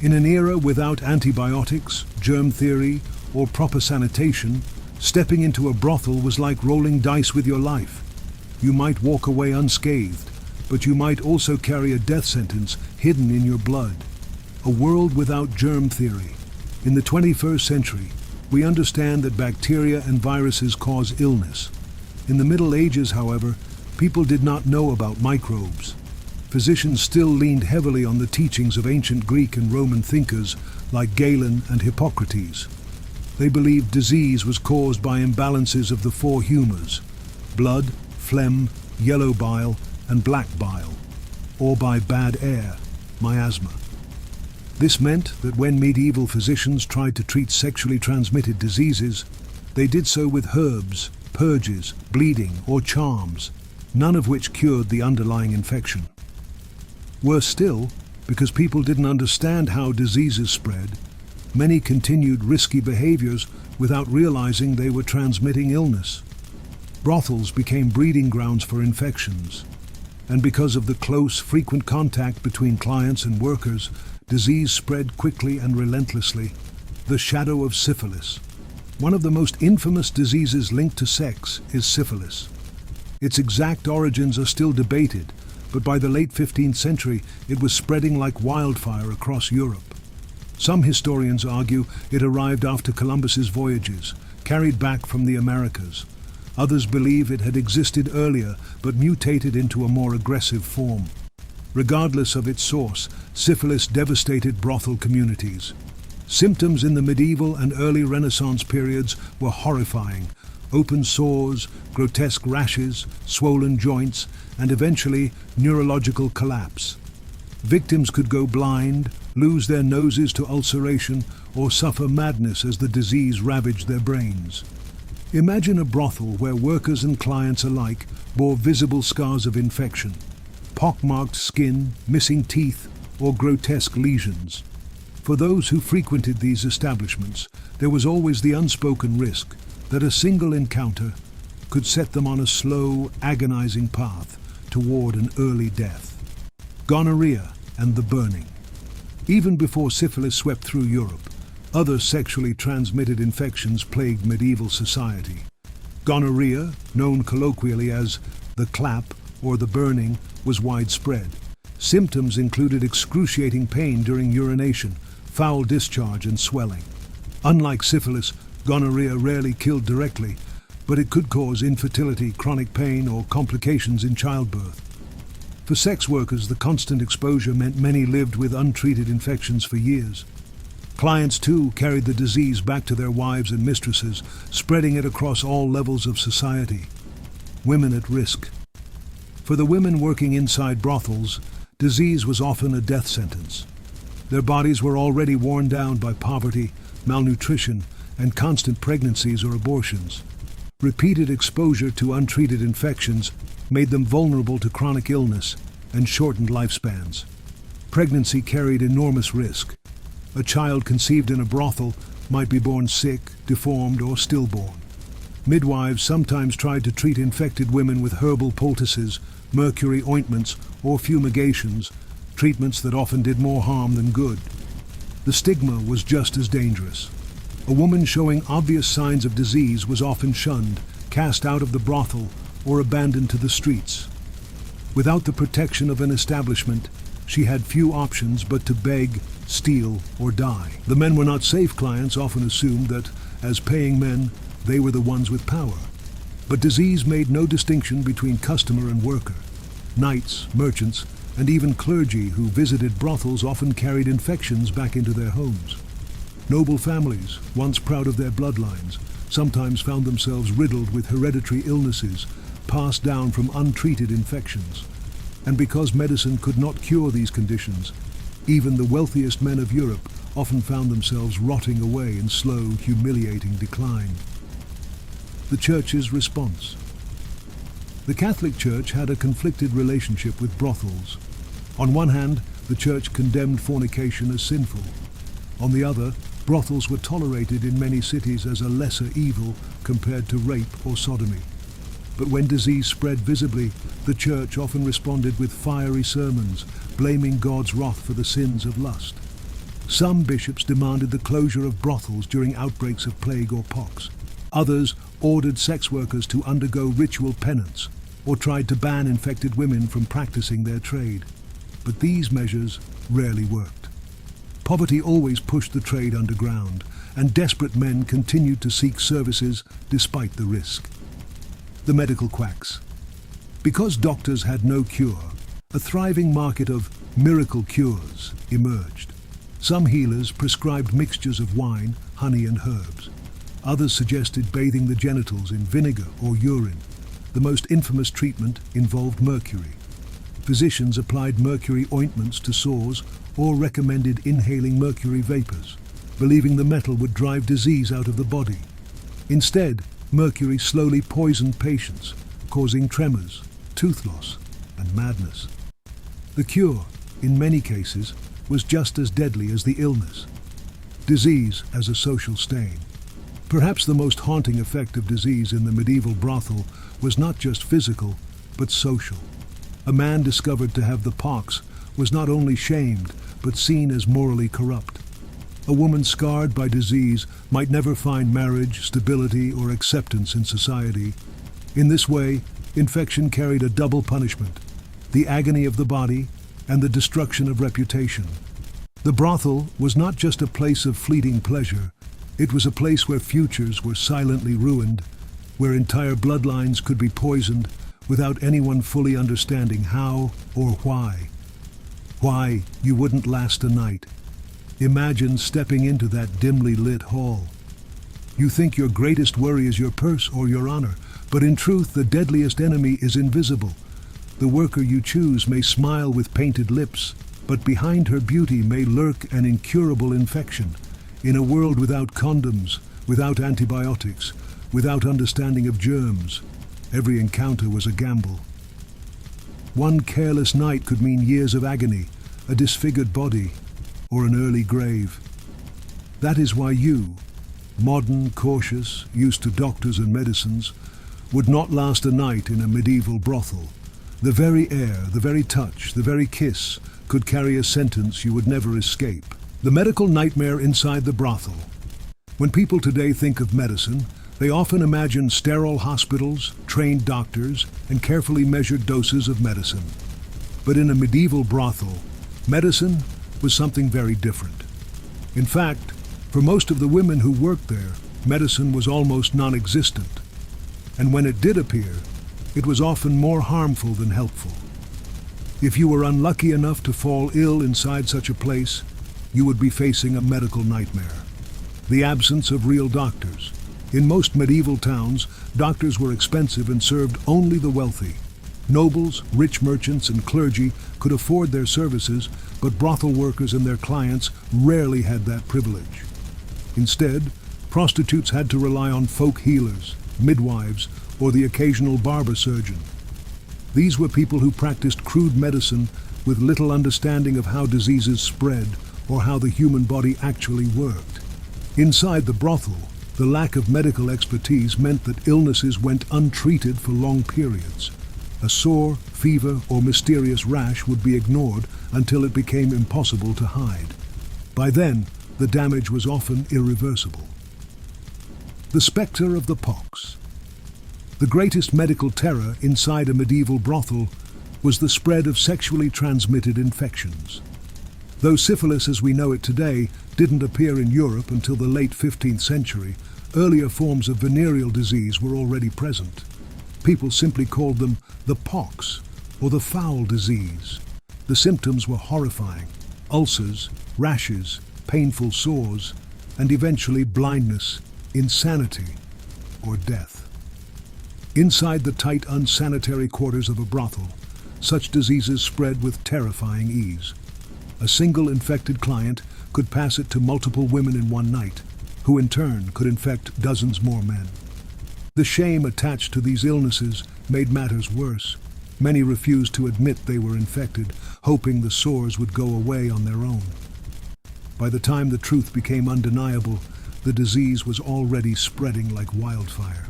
In an era without antibiotics, germ theory, or proper sanitation, stepping into a brothel was like rolling dice with your life. You might walk away unscathed, but you might also carry a death sentence hidden in your blood. A world without germ theory. In the 21st century, we understand that bacteria and viruses cause illness. In the Middle Ages, however, people did not know about microbes. Physicians still leaned heavily on the teachings of ancient Greek and Roman thinkers like Galen and Hippocrates. They believed disease was caused by imbalances of the four humors: blood, phlegm, yellow bile, and black bile, or by bad air, miasma. This meant that when medieval physicians tried to treat sexually transmitted diseases, they did so with herbs, purges, bleeding, or charms, none of which cured the underlying infection. Worse still, because people didn't understand how diseases spread, many continued risky behaviors without realizing they were transmitting illness. Brothels became breeding grounds for infections, and because of the close, frequent contact between clients and workers, disease spread quickly and relentlessly. The shadow of syphilis. One of the most infamous diseases linked to sex is syphilis. Its exact origins are still debated, but by the late 15th century it was spreading like wildfire across Europe. Some historians argue it arrived after Columbus's voyages, carried back from the Americas. Others believe it had existed earlier but mutated into a more aggressive form. Regardless of its source, syphilis devastated brothel communities. Symptoms in the medieval and early Renaissance periods were horrifying: open sores, grotesque rashes, swollen joints, and eventually neurological collapse. Victims could go blind, lose their noses to ulceration, or suffer madness as the disease ravaged their brains. Imagine a brothel where workers and clients alike bore visible scars of infection: pockmarked skin, missing teeth, or grotesque lesions. For those who frequented these establishments, there was always the unspoken risk that a single encounter could set them on a slow, agonizing path toward an early death. Gonorrhea and the burning. Even before syphilis swept through Europe, other sexually transmitted infections plagued medieval society. Gonorrhea, known colloquially as the clap or the burning, was widespread. Symptoms included excruciating pain during urination, foul discharge, and swelling. Unlike syphilis, gonorrhea rarely killed directly, but it could cause infertility, chronic pain, or complications in childbirth. For sex workers, the constant exposure meant many lived with untreated infections for years. Clients, too, carried the disease back to their wives and mistresses, spreading it across all levels of society. Women at risk. For the women working inside brothels, disease was often a death sentence. Their bodies were already worn down by poverty, malnutrition, and constant pregnancies or abortions. Repeated exposure to untreated infections made them vulnerable to chronic illness and shortened lifespans. Pregnancy carried enormous risk. A child conceived in a brothel might be born sick, deformed, or stillborn. Midwives sometimes tried to treat infected women with herbal poultices, mercury ointments, or fumigations, treatments that often did more harm than good. The stigma was just as dangerous. A woman showing obvious signs of disease was often shunned, cast out of the brothel, or abandoned to the streets. Without the protection of an establishment, she had few options but to beg, steal, or die. The men were not safe clients, often assumed that, as paying men, they were the ones with power. But disease made no distinction between customer and worker. Knights, merchants, and even clergy who visited brothels often carried infections back into their homes. Noble families, once proud of their bloodlines, sometimes found themselves riddled with hereditary illnesses passed down from untreated infections. And because medicine could not cure these conditions, even the wealthiest men of Europe often found themselves rotting away in slow, humiliating decline. The Church's response. The Catholic Church had a conflicted relationship with brothels. On one hand, the Church condemned fornication as sinful. On the other, brothels were tolerated in many cities as a lesser evil compared to rape or sodomy. But when disease spread visibly, the Church often responded with fiery sermons, blaming God's wrath for the sins of lust. Some bishops demanded the closure of brothels during outbreaks of plague or pox. Others ordered sex workers to undergo ritual penance, or tried to ban infected women from practicing their trade. But these measures rarely worked. Poverty always pushed the trade underground, and desperate men continued to seek services despite the risk. The medical quacks. Because doctors had no cure, a thriving market of miracle cures emerged. Some healers prescribed mixtures of wine, honey, and herbs. Others suggested bathing the genitals in vinegar or urine. The most infamous treatment involved mercury. Physicians applied mercury ointments to sores or recommended inhaling mercury vapors, believing the metal would drive disease out of the body. Instead, mercury slowly poisoned patients, causing tremors, tooth loss, and madness. The cure, in many cases, was just as deadly as the illness. Disease as a social stain. Perhaps the most haunting effect of disease in the medieval brothel was not just physical, but social. A man discovered to have the pox was not only shamed, but seen as morally corrupt. A woman scarred by disease might never find marriage, stability, or acceptance in society. In this way, infection carried a double punishment: the agony of the body and the destruction of reputation. The brothel was not just a place of fleeting pleasure, it was a place where futures were silently ruined, where entire bloodlines could be poisoned without anyone fully understanding how or why. Why you wouldn't last a night. Imagine stepping into that dimly lit hall. You think your greatest worry is your purse or your honor, but in truth the deadliest enemy is invisible. The worker you choose may smile with painted lips, but behind her beauty may lurk an incurable infection. In a world without condoms, without antibiotics, without understanding of germs, every encounter was a gamble. One careless night could mean years of agony, a disfigured body, or an early grave. That is why you, modern, cautious, used to doctors and medicines, would not last a night in a medieval brothel. The very air, the very touch, the very kiss could carry a sentence you would never escape. The medical nightmare inside the brothel. When people today think of medicine, they often imagine sterile hospitals, trained doctors, and carefully measured doses of medicine. But in a medieval brothel, medicine was something very different. In fact, for most of the women who worked there, medicine was almost non-existent. And when it did appear, it was often more harmful than helpful. If you were unlucky enough to fall ill inside such a place, you would be facing a medical nightmare. The absence of real doctors. In most medieval towns, doctors were expensive and served only the wealthy. Nobles, rich merchants, and clergy could afford their services, but brothel workers and their clients rarely had that privilege. Instead, prostitutes had to rely on folk healers, midwives, or the occasional barber surgeon. These were people who practiced crude medicine with little understanding of how diseases spread or how the human body actually worked. Inside the brothel, the lack of medical expertise meant that illnesses went untreated for long periods. A sore, fever, or mysterious rash would be ignored until it became impossible to hide. By then, the damage was often irreversible. The spectre of the pox. The greatest medical terror inside a medieval brothel was the spread of sexually transmitted infections. Though syphilis as we know it today didn't appear in Europe until the late 15th century, earlier forms of venereal disease were already present. People simply called them the pox or the foul disease. The symptoms were horrifying: ulcers, rashes, painful sores, and eventually blindness, insanity, or death. Inside the tight, unsanitary quarters of a brothel, such diseases spread with terrifying ease. A single infected client could pass it to multiple women in one night, who in turn could infect dozens more men. The shame attached to these illnesses made matters worse. Many refused to admit they were infected, hoping the sores would go away on their own. By the time the truth became undeniable, the disease was already spreading like wildfire.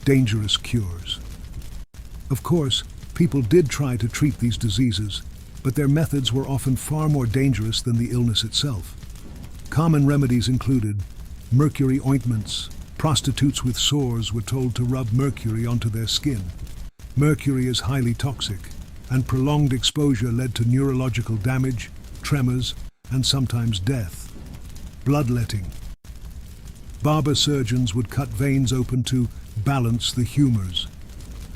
Dangerous cures. Of course, people did try to treat these diseases, but their methods were often far more dangerous than the illness itself. Common remedies included mercury ointments. Prostitutes with sores were told to rub mercury onto their skin. Mercury is highly toxic, and prolonged exposure led to neurological damage, tremors, and sometimes death. Bloodletting. Barber surgeons would cut veins open to balance the humors.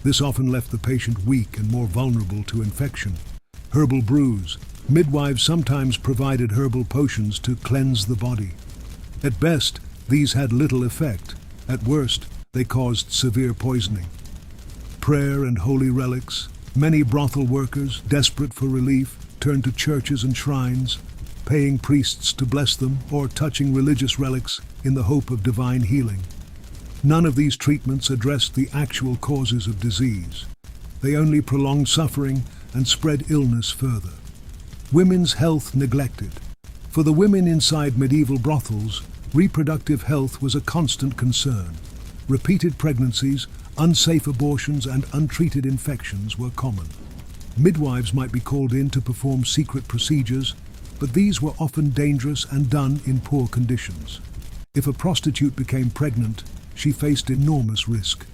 This often left the patient weak and more vulnerable to infection. Herbal brews. Midwives sometimes provided herbal potions to cleanse the body. At best, these had little effect. At worst, they caused severe poisoning. Prayer and holy relics. Many brothel workers, desperate for relief, turned to churches and shrines, paying priests to bless them or touching religious relics in the hope of divine healing. None of these treatments addressed the actual causes of disease. They only prolonged suffering and spread illness further. Women's health neglected. For the women inside medieval brothels, reproductive health was a constant concern. Repeated pregnancies, unsafe abortions, and untreated infections were common. Midwives might be called in to perform secret procedures, but these were often dangerous and done in poor conditions. If a prostitute became pregnant, she faced enormous risk.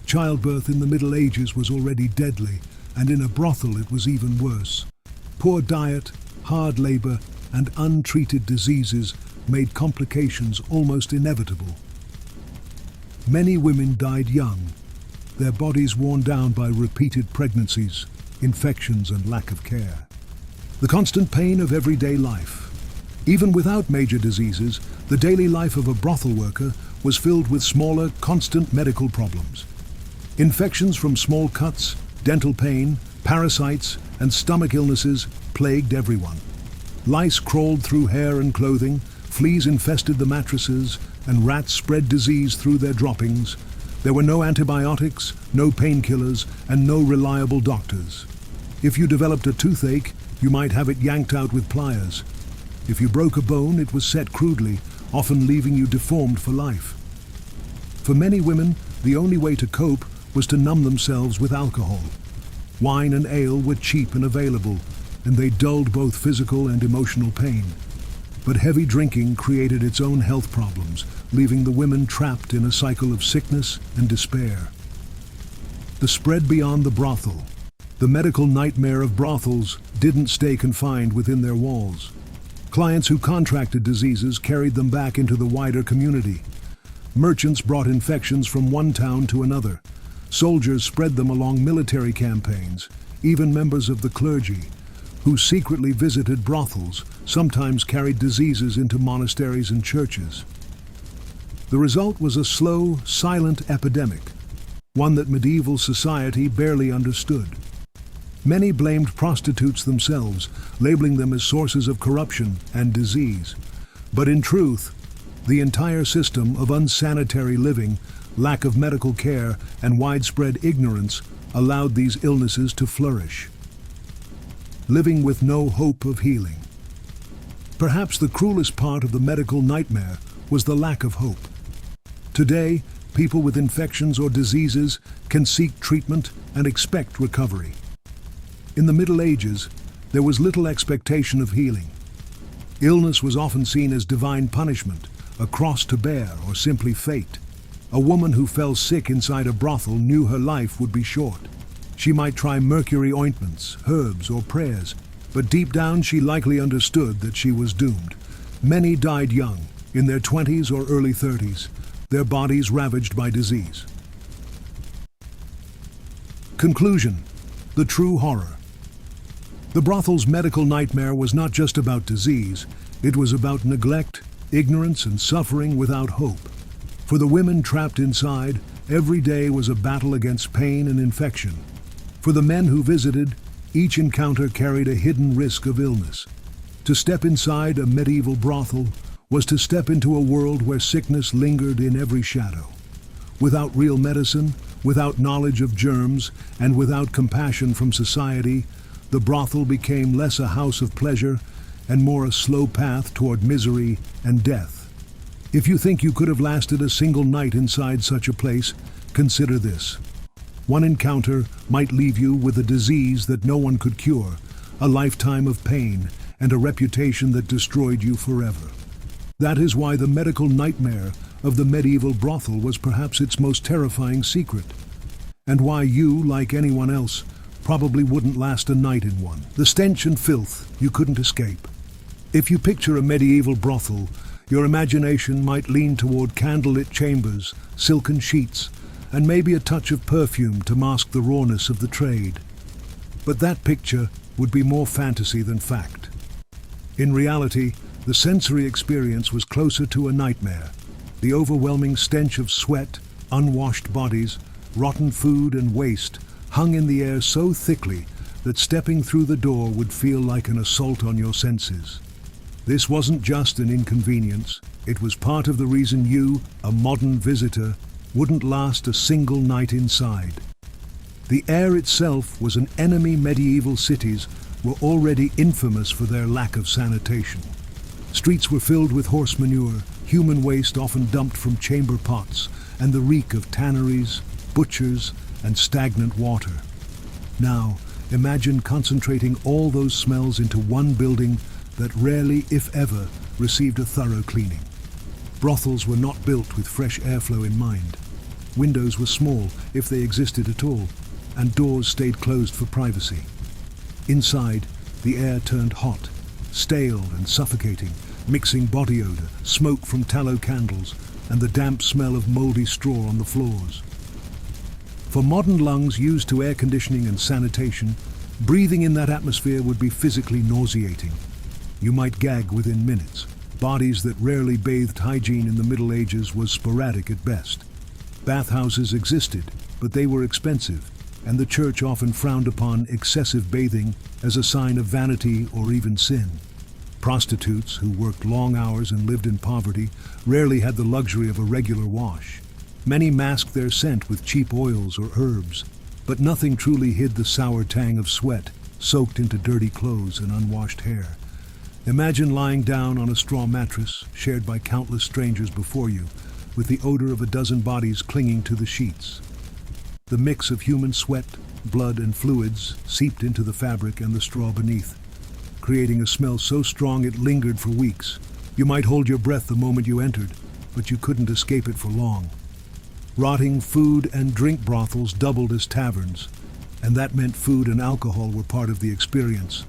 Childbirth in the Middle Ages was already deadly, and in a brothel it was even worse. Poor diet, hard labor, and untreated diseases made complications almost inevitable. Many women died young, their bodies worn down by repeated pregnancies, infections, and lack of care. The constant pain of everyday life. Even without major diseases, the daily life of a brothel worker was filled with smaller, constant medical problems. Infections from small cuts, dental pain, parasites, and stomach illnesses plagued everyone. Lice crawled through hair and clothing, fleas infested the mattresses, and rats spread disease through their droppings. There were no antibiotics, no painkillers, and no reliable doctors. If you developed a toothache, you might have it yanked out with pliers. If you broke a bone, it was set crudely, often leaving you deformed for life. For many women, the only way to cope was to numb themselves with alcohol. Wine and ale were cheap and available, and they dulled both physical and emotional pain. But heavy drinking created its own health problems, leaving the women trapped in a cycle of sickness and despair. The spread beyond the brothel. The medical nightmare of brothels didn't stay confined within their walls. Clients who contracted diseases carried them back into the wider community. Merchants brought infections from one town to another. Soldiers spread them along military campaigns. Even members of the clergy, who secretly visited brothels, sometimes carried diseases into monasteries and churches. The result was a slow, silent epidemic, one that medieval society barely understood. Many blamed prostitutes themselves, labeling them as sources of corruption and disease. But in truth, the entire system of unsanitary living, lack of medical care, and widespread ignorance allowed these illnesses to flourish. Living with no hope of healing. Perhaps the cruelest part of the medical nightmare was the lack of hope. Today, people with infections or diseases can seek treatment and expect recovery. In the Middle Ages, there was little expectation of healing. Illness was often seen as divine punishment, a cross to bear, or simply fate. A woman who fell sick inside a brothel knew her life would be short. She might try mercury ointments, herbs, or prayers, but deep down she likely understood that she was doomed. Many died young, in their 20s or early 30s, their bodies ravaged by disease. Conclusion: the true horror. The brothel's medical nightmare was not just about disease, it was about neglect, ignorance, and suffering without hope. For the women trapped inside, every day was a battle against pain and infection. For the men who visited, each encounter carried a hidden risk of illness. To step inside a medieval brothel was to step into a world where sickness lingered in every shadow. Without real medicine, without knowledge of germs, and without compassion from society, the brothel became less a house of pleasure and more a slow path toward misery and death. If you think you could have lasted a single night inside such a place, consider this. One encounter might leave you with a disease that no one could cure, a lifetime of pain, and a reputation that destroyed you forever. That is why the medical nightmare of the medieval brothel was perhaps its most terrifying secret, and why you, like anyone else, probably wouldn't last a night in one. The stench and filth you couldn't escape. If you picture a medieval brothel, your imagination might lean toward candlelit chambers, silken sheets, and maybe a touch of perfume to mask the rawness of the trade. But that picture would be more fantasy than fact. In reality, the sensory experience was closer to a nightmare. The overwhelming stench of sweat, unwashed bodies, rotten food, and waste hung in the air so thickly that stepping through the door would feel like an assault on your senses. This wasn't just an inconvenience, it was part of the reason you, a modern visitor, wouldn't last a single night inside. The air itself was an enemy. Medieval cities were already infamous for their lack of sanitation. Streets were filled with horse manure, human waste often dumped from chamber pots, and the reek of tanneries, butchers, and stagnant water. Now, imagine concentrating all those smells into one building that rarely, if ever, received a thorough cleaning. Brothels were not built with fresh airflow in mind. Windows were small, if they existed at all, and doors stayed closed for privacy. Inside, the air turned hot, stale and suffocating, mixing body odor, smoke from tallow candles, and the damp smell of moldy straw on the floors. For modern lungs used to air conditioning and sanitation, breathing in that atmosphere would be physically nauseating. You might gag within minutes. Bodies that rarely bathed. Hygiene in the Middle Ages was sporadic at best. Bathhouses existed, but they were expensive, and the church often frowned upon excessive bathing as a sign of vanity or even sin. Prostitutes, who worked long hours and lived in poverty, rarely had the luxury of a regular wash. Many masked their scent with cheap oils or herbs, but nothing truly hid the sour tang of sweat soaked into dirty clothes and unwashed hair. Imagine lying down on a straw mattress, shared by countless strangers before you, with the odor of a dozen bodies clinging to the sheets. The mix of human sweat, blood, and fluids seeped into the fabric and the straw beneath, creating a smell so strong it lingered for weeks. You might hold your breath the moment you entered, but you couldn't escape it for long. Rotting food and drink brothels doubled as taverns, and that meant food and alcohol were part of the experience.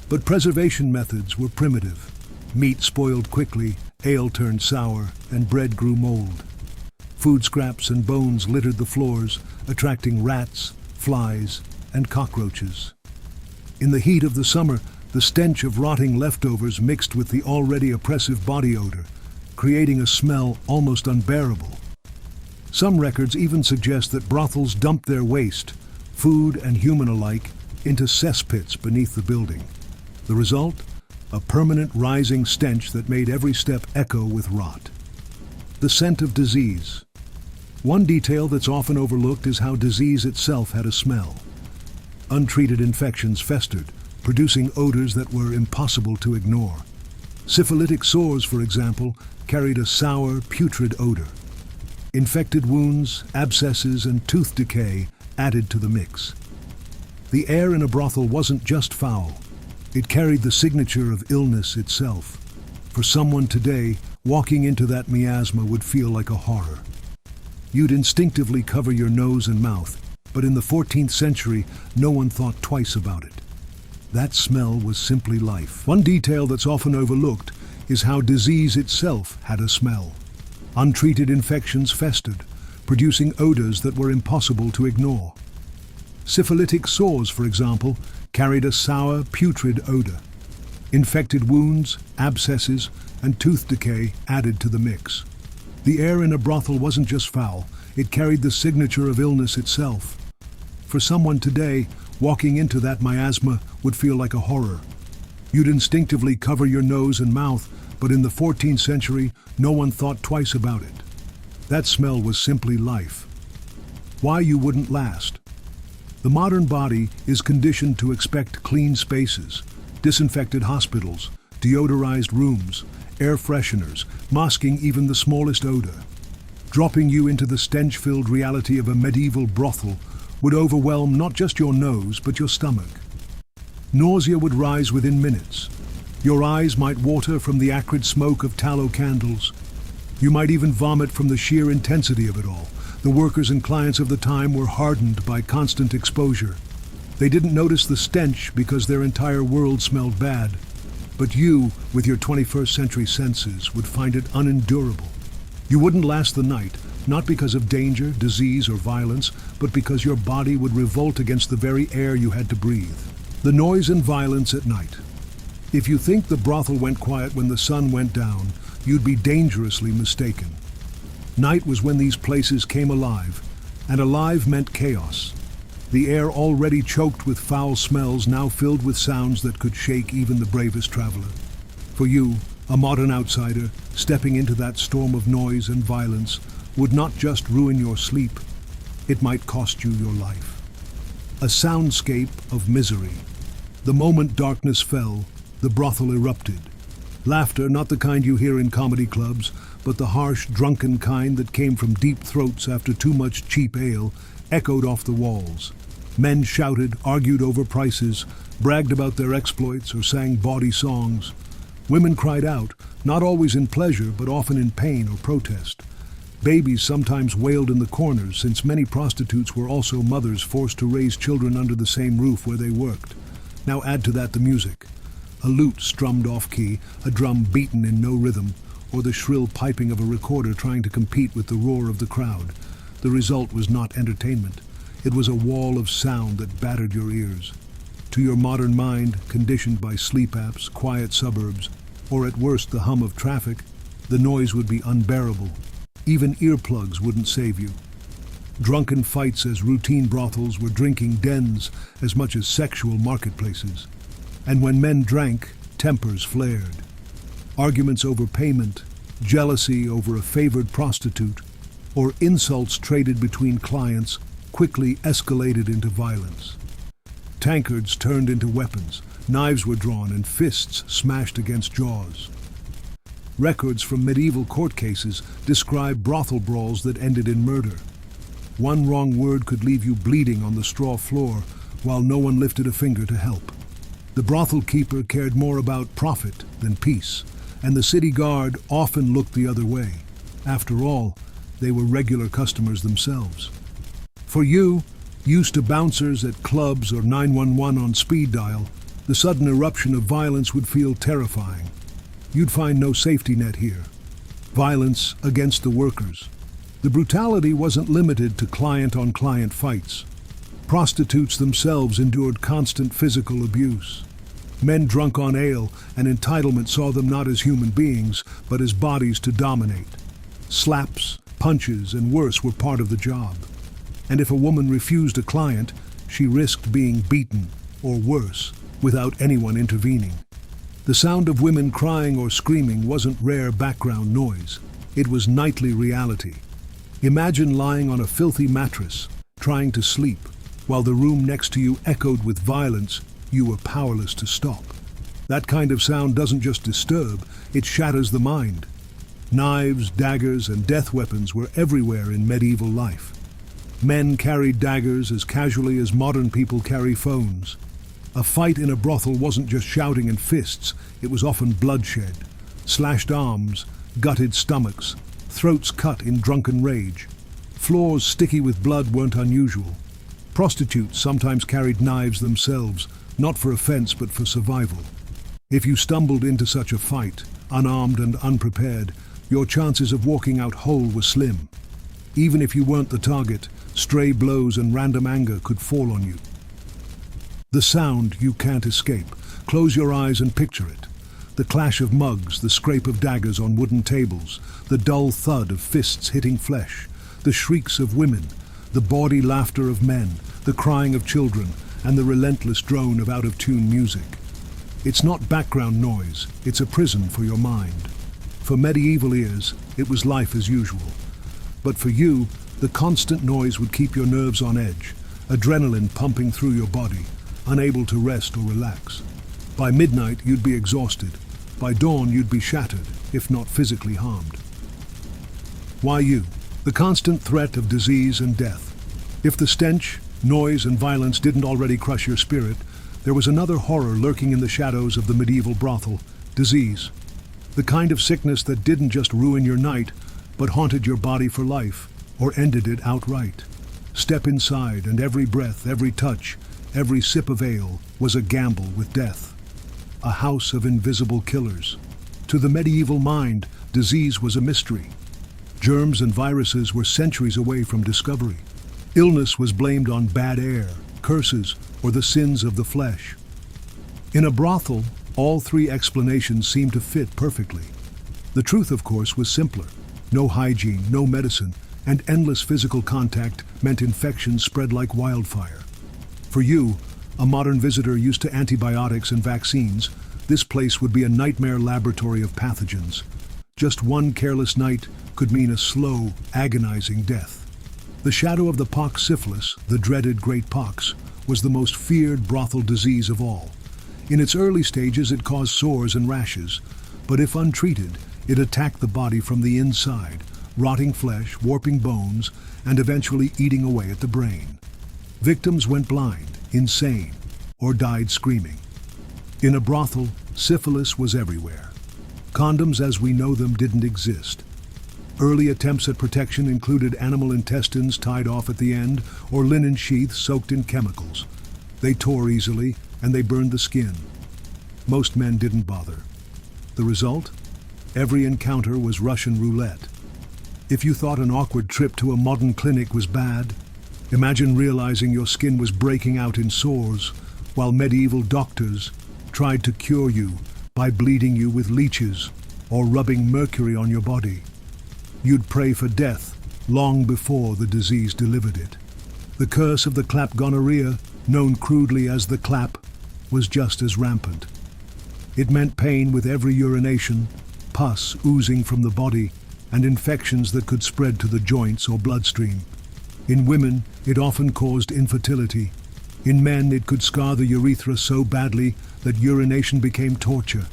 But preservation methods were primitive. Meat spoiled quickly, ale turned sour, and bread grew mold. Food scraps and bones littered the floors, attracting rats, flies, and cockroaches. In the heat of the summer, the stench of rotting leftovers mixed with the already oppressive body odor, creating a smell almost unbearable. Some records even suggest that brothels dumped their waste, food and human alike, into cesspits beneath the building. The result? A permanent rising stench that made every step echo with rot. The scent of disease. One detail that's often overlooked is how disease itself had a smell. Untreated infections festered, producing odors that were impossible to ignore. Syphilitic sores, for example, carried a sour, putrid odor. Infected wounds, abscesses, and tooth decay added to the mix. The air in a brothel wasn't just foul. It carried the signature of illness itself. For someone today, walking into that miasma would feel like a horror. You'd instinctively cover your nose and mouth, but in the 14th century, no one thought twice about it. That smell was simply life. One detail that's often overlooked is how disease itself had a smell. Untreated infections festered, producing odors that were impossible to ignore. Syphilitic sores, for example, carried a sour, putrid odor. Infected wounds, abscesses, and tooth decay added to the mix. The air in a brothel wasn't just foul, it carried the signature of illness itself. For someone today, walking into that miasma would feel like a horror. You'd instinctively cover your nose and mouth, but in the 14th century, no one thought twice about it. That smell was simply life. Why you wouldn't last? The modern body is conditioned to expect clean spaces, disinfected hospitals, deodorized rooms, air fresheners, masking even the smallest odor. Dropping you into the stench-filled reality of a medieval brothel would overwhelm not just your nose, but your stomach. Nausea would rise within minutes. Your eyes might water from the acrid smoke of tallow candles. You might even vomit from the sheer intensity of it all. The workers and clients of the time were hardened by constant exposure. They didn't notice the stench because their entire world smelled bad. But you, with your 21st century senses, would find it unendurable. You wouldn't last the night, not because of danger, disease, or violence, but because your body would revolt against the very air you had to breathe. The noise and violence at night. If you think the brothel went quiet when the sun went down, you'd be dangerously mistaken. Night was when these places came alive, and alive meant chaos. The air already choked with foul smells now filled with sounds that could shake even the bravest traveler. For you, a modern outsider, stepping into that storm of noise and violence would not just ruin your sleep, it might cost you your life. A soundscape of misery. The moment darkness fell, the brothel erupted. Laughter, not the kind you hear in comedy clubs, but the harsh, drunken kind that came from deep throats after too much cheap ale, echoed off the walls. Men shouted, argued over prices, bragged about their exploits, or sang bawdy songs. Women cried out, not always in pleasure, but often in pain or protest. Babies sometimes wailed in the corners, since many prostitutes were also mothers forced to raise children under the same roof where they worked. Now add to that the music. A lute strummed off-key, a drum beaten in no rhythm, or the shrill piping of a recorder trying to compete with the roar of the crowd. The result was not entertainment. It was a wall of sound that battered your ears. To your modern mind, conditioned by sleep apps, quiet suburbs, or at worst the hum of traffic, the noise would be unbearable. Even earplugs wouldn't save you. Drunken fights as routine brothels were drinking dens as much as sexual marketplaces. And when men drank, tempers flared. Arguments over payment, jealousy over a favored prostitute, or insults traded between clients quickly escalated into violence. Tankards turned into weapons, knives were drawn, and fists smashed against jaws. Records from medieval court cases describe brothel brawls that ended in murder. One wrong word could leave you bleeding on the straw floor, while no one lifted a finger to help. The brothel keeper cared more about profit than peace, and the city guard often looked the other way. After all, they were regular customers themselves. For you, used to bouncers at clubs or 911 on speed dial, the sudden eruption of violence would feel terrifying. You'd find no safety net here. Violence against the workers. The brutality wasn't limited to client-on-client fights. Prostitutes themselves endured constant physical abuse. Men drunk on ale and entitlement saw them not as human beings, but as bodies to dominate. Slaps, punches, and worse were part of the job. And if a woman refused a client, she risked being beaten, or worse, without anyone intervening. The sound of women crying or screaming wasn't rare background noise. It was nightly reality. Imagine lying on a filthy mattress, trying to sleep, while the room next to you echoed with violence you were powerless to stop. That kind of sound doesn't just disturb, it shatters the mind. Knives, daggers, and death weapons were everywhere in medieval life. Men carried daggers as casually as modern people carry phones. A fight in a brothel wasn't just shouting and fists, it was often bloodshed. Slashed arms, gutted stomachs, throats cut in drunken rage. Floors sticky with blood weren't unusual. Prostitutes sometimes carried knives themselves, not for offense but for survival. If you stumbled into such a fight, unarmed and unprepared, your chances of walking out whole were slim. Even if you weren't the target, stray blows and random anger could fall on you. The sound you can't escape. Close your eyes and picture it. The clash of mugs, the scrape of daggers on wooden tables, the dull thud of fists hitting flesh, the shrieks of women, the bawdy laughter of men, the crying of children, and the relentless drone of out-of-tune music. It's not background noise, it's a prison for your mind. For medieval ears, it was life as usual. But for you, the constant noise would keep your nerves on edge, adrenaline pumping through your body, unable to rest or relax. By midnight, you'd be exhausted. By dawn, you'd be shattered, if not physically harmed. Why you? The constant threat of disease and death. If the stench, noise, and violence didn't already crush your spirit, there was another horror lurking in the shadows of the medieval brothel: disease. The kind of sickness that didn't just ruin your night, but haunted your body for life, or ended it outright. Step inside, and every breath, every touch, every sip of ale was a gamble with death. A house of invisible killers. To the medieval mind, disease was a mystery. Germs and viruses were centuries away from discovery. Illness was blamed on bad air, curses, or the sins of the flesh. In a brothel, all three explanations seemed to fit perfectly. The truth, of course, was simpler. No hygiene, no medicine, and endless physical contact meant infections spread like wildfire. For you, a modern visitor used to antibiotics and vaccines, this place would be a nightmare laboratory of pathogens. Just one careless night could mean a slow, agonizing death. The shadow of the pox syphilis, the dreaded Great Pox, was the most feared brothel disease of all. In its early stages, it caused sores and rashes, but if untreated, it attacked the body from the inside, rotting flesh, warping bones, and eventually eating away at the brain. Victims went blind, insane, or died screaming. In a brothel, syphilis was everywhere. Condoms as we know them didn't exist. Early attempts at protection included animal intestines tied off at the end or linen sheaths soaked in chemicals. They tore easily, and they burned the skin. Most men didn't bother. The result? Every encounter was Russian roulette. If you thought an awkward trip to a modern clinic was bad, imagine realizing your skin was breaking out in sores while medieval doctors tried to cure you by bleeding you with leeches or rubbing mercury on your body. You'd pray for death long before the disease delivered it. The curse of the clap gonorrhea, known crudely as the clap, was just as rampant. It meant pain with every urination, pus oozing from the body, and infections that could spread to the joints or bloodstream. In women, it often caused infertility. In men, it could scar the urethra so badly that urination became torture.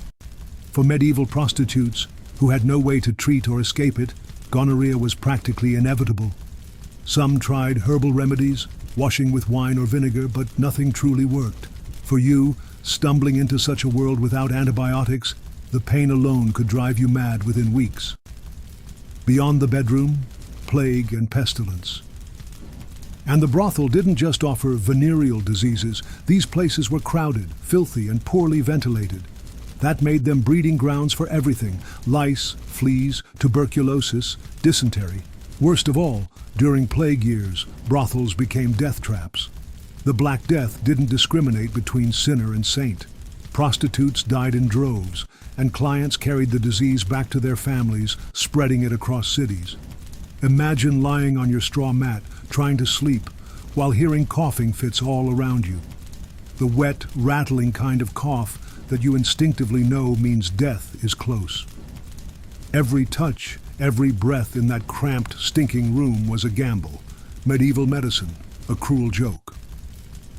For medieval prostitutes, who had no way to treat or escape it, gonorrhea was practically inevitable. Some tried herbal remedies, washing with wine or vinegar, but nothing truly worked. For you, stumbling into such a world without antibiotics, the pain alone could drive you mad within weeks. Beyond the bedroom, plague and pestilence. And the brothel didn't just offer venereal diseases. These places were crowded, filthy, and poorly ventilated. That made them breeding grounds for everything: lice, fleas, tuberculosis, dysentery. Worst of all, during plague years, brothels became death traps. The Black Death didn't discriminate between sinner and saint. Prostitutes died in droves, and clients carried the disease back to their families, spreading it across cities. Imagine lying on your straw mat, trying to sleep, while hearing coughing fits all around you. The wet, rattling kind of cough that you instinctively know means death is close. Every touch, every breath in that cramped, stinking room was a gamble. Medieval medicine, a cruel joke.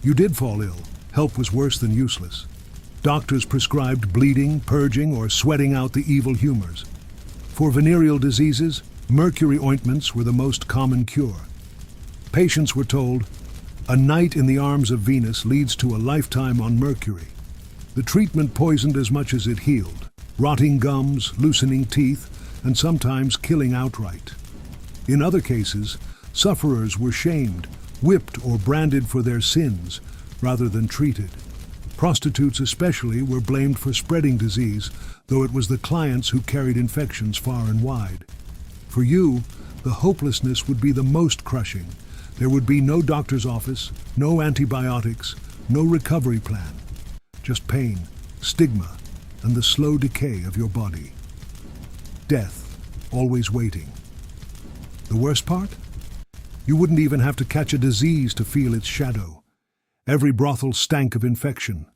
You did fall ill. Help was worse than useless. Doctors prescribed bleeding, purging, or sweating out the evil humors. For venereal diseases, mercury ointments were the most common cure. Patients were told, "A night in the arms of Venus leads to a lifetime on Mercury." The treatment poisoned as much as it healed, rotting gums, loosening teeth, and sometimes killing outright. In other cases, sufferers were shamed, whipped, or branded for their sins, rather than treated. Prostitutes especially were blamed for spreading disease, though it was the clients who carried infections far and wide. For you, the hopelessness would be the most crushing. There would be no doctor's office, no antibiotics, no recovery plan. Just pain, stigma, and the slow decay of your body. Death, always waiting. The worst part? You wouldn't even have to catch a disease to feel its shadow. Every brothel stank of infection.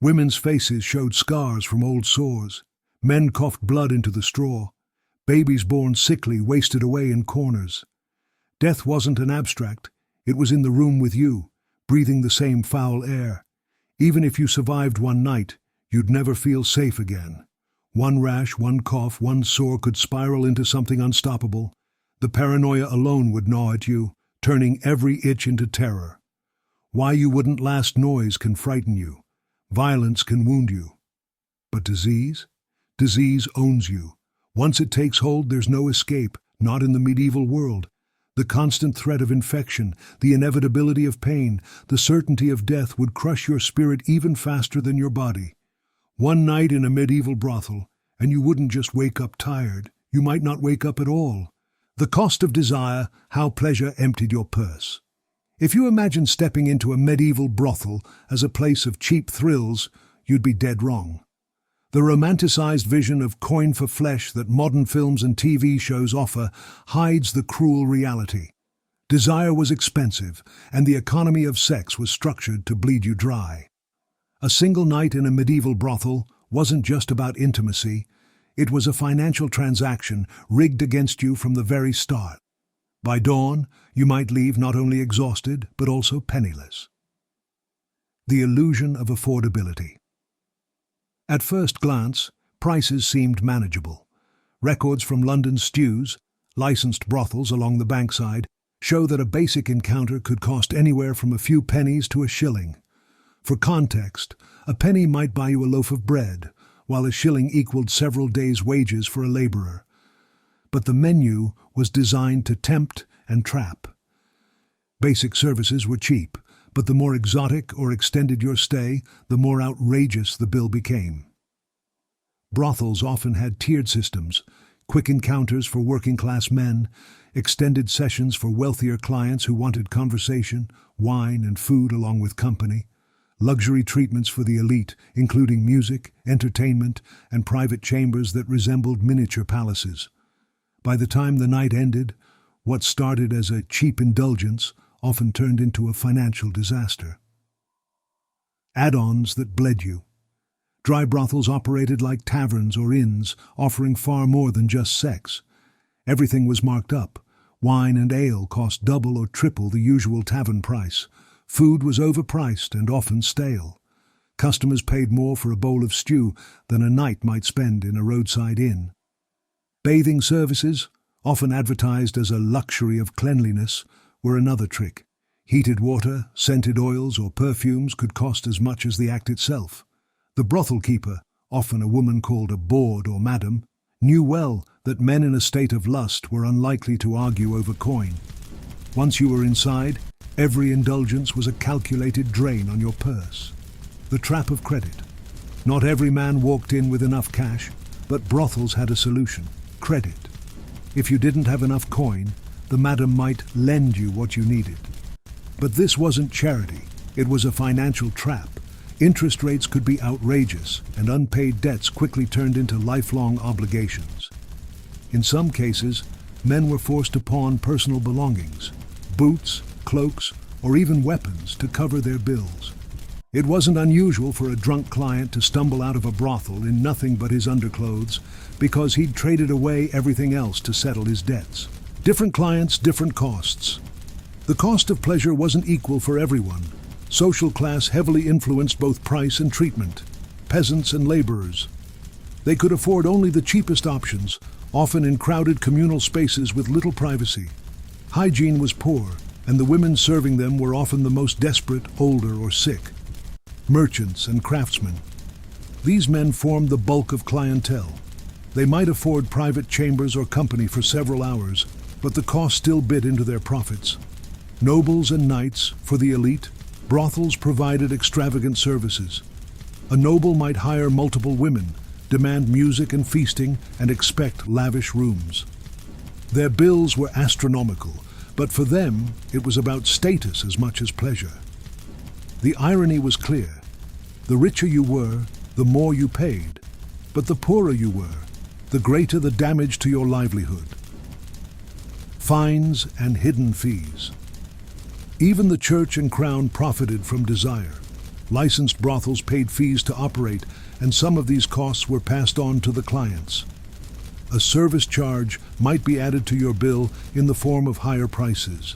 Women's faces showed scars from old sores. Men coughed blood into the straw. Babies born sickly wasted away in corners. Death wasn't an abstract. It was in the room with you, breathing the same foul air. Even if you survived one night, you'd never feel safe again. One rash, one cough, one sore could spiral into something unstoppable. The paranoia alone would gnaw at you, turning every itch into terror. Why you wouldn't last noise can frighten you. Violence can wound you. But disease? Disease owns you. Once it takes hold, there's no escape, not in the medieval world. The constant threat of infection, the inevitability of pain, the certainty of death would crush your spirit even faster than your body. One night in a medieval brothel, and you wouldn't just wake up tired, you might not wake up at all. The cost of desire, how pleasure emptied your purse. If you imagine stepping into a medieval brothel as a place of cheap thrills, you'd be dead wrong. The romanticized vision of coin for flesh that modern films and TV shows offer hides the cruel reality. Desire was expensive, and the economy of sex was structured to bleed you dry. A single night in a medieval brothel wasn't just about intimacy. It was a financial transaction rigged against you from the very start. By dawn, you might leave not only exhausted, but also penniless. The illusion of affordability. At first glance, prices seemed manageable. Records from London's stews, licensed brothels along the Bankside, show that a basic encounter could cost anywhere from a few pennies to a shilling. For context, a penny might buy you a loaf of bread, while a shilling equaled several days' wages for a laborer. But the menu was designed to tempt and trap. Basic services were cheap, but the more exotic or extended your stay, the more outrageous the bill became. Brothels often had tiered systems: quick encounters for working-class men, extended sessions for wealthier clients who wanted conversation, wine, and food along with company, luxury treatments for the elite, including music, entertainment, and private chambers that resembled miniature palaces. By the time the night ended, what started as a cheap indulgence often turned into a financial disaster. Add-ons that bled you. Dry brothels operated like taverns or inns, offering far more than just sex. Everything was marked up. Wine and ale cost double or triple the usual tavern price. Food was overpriced and often stale. Customers paid more for a bowl of stew than a night might spend in a roadside inn. Bathing services, often advertised as a luxury of cleanliness, were another trick. Heated water, scented oils, or perfumes could cost as much as the act itself. The brothel keeper, often a woman called a bawd or madam, knew well that men in a state of lust were unlikely to argue over coin. Once you were inside, every indulgence was a calculated drain on your purse. The trap of credit. Not every man walked in with enough cash, but brothels had a solution: credit. If you didn't have enough coin, the madam might lend you what you needed. But this wasn't charity, it was a financial trap. Interest rates could be outrageous, and unpaid debts quickly turned into lifelong obligations. In some cases, men were forced to pawn personal belongings, boots, cloaks, or even weapons to cover their bills. It wasn't unusual for a drunk client to stumble out of a brothel in nothing but his underclothes because he'd traded away everything else to settle his debts. Different clients, different costs. The cost of pleasure wasn't equal for everyone. Social class heavily influenced both price and treatment. Peasants and laborers. They could afford only the cheapest options, often in crowded communal spaces with little privacy. Hygiene was poor, and the women serving them were often the most desperate, older, or sick. Merchants and craftsmen. These men formed the bulk of clientele. They might afford private chambers or company for several hours, but the cost still bit into their profits. Nobles and knights, for the elite, brothels provided extravagant services. A noble might hire multiple women, demand music and feasting, and expect lavish rooms. Their bills were astronomical, but for them it was about status as much as pleasure. The irony was clear. The richer you were, the more you paid, but the poorer you were, the greater the damage to your livelihood. Fines and hidden fees. Even the church and crown profited from desire. Licensed brothels paid fees to operate, and some of these costs were passed on to the clients. A service charge might be added to your bill in the form of higher prices.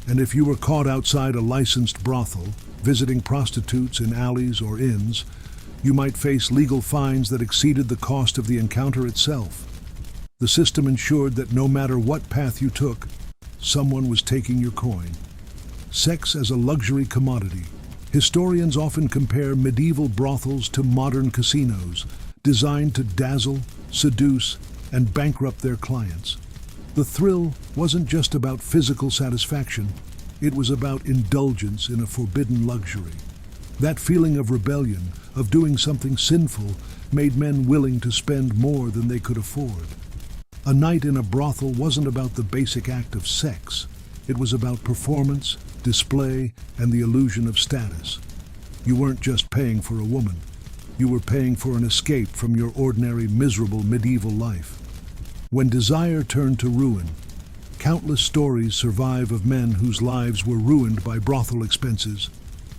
And if you were caught outside a licensed brothel, visiting prostitutes in alleys or inns, you might face legal fines that exceeded the cost of the encounter itself. The system ensured that no matter what path you took, someone was taking your coin. Sex as a luxury commodity. Historians often compare medieval brothels to modern casinos, designed to dazzle, seduce, and bankrupt their clients. The thrill wasn't just about physical satisfaction, it was about indulgence in a forbidden luxury. That feeling of rebellion, of doing something sinful, made men willing to spend more than they could afford. A night in a brothel wasn't about the basic act of sex. It was about performance, display, and the illusion of status. You weren't just paying for a woman. You were paying for an escape from your ordinary, miserable medieval life. When desire turned to ruin, countless stories survive of men whose lives were ruined by brothel expenses.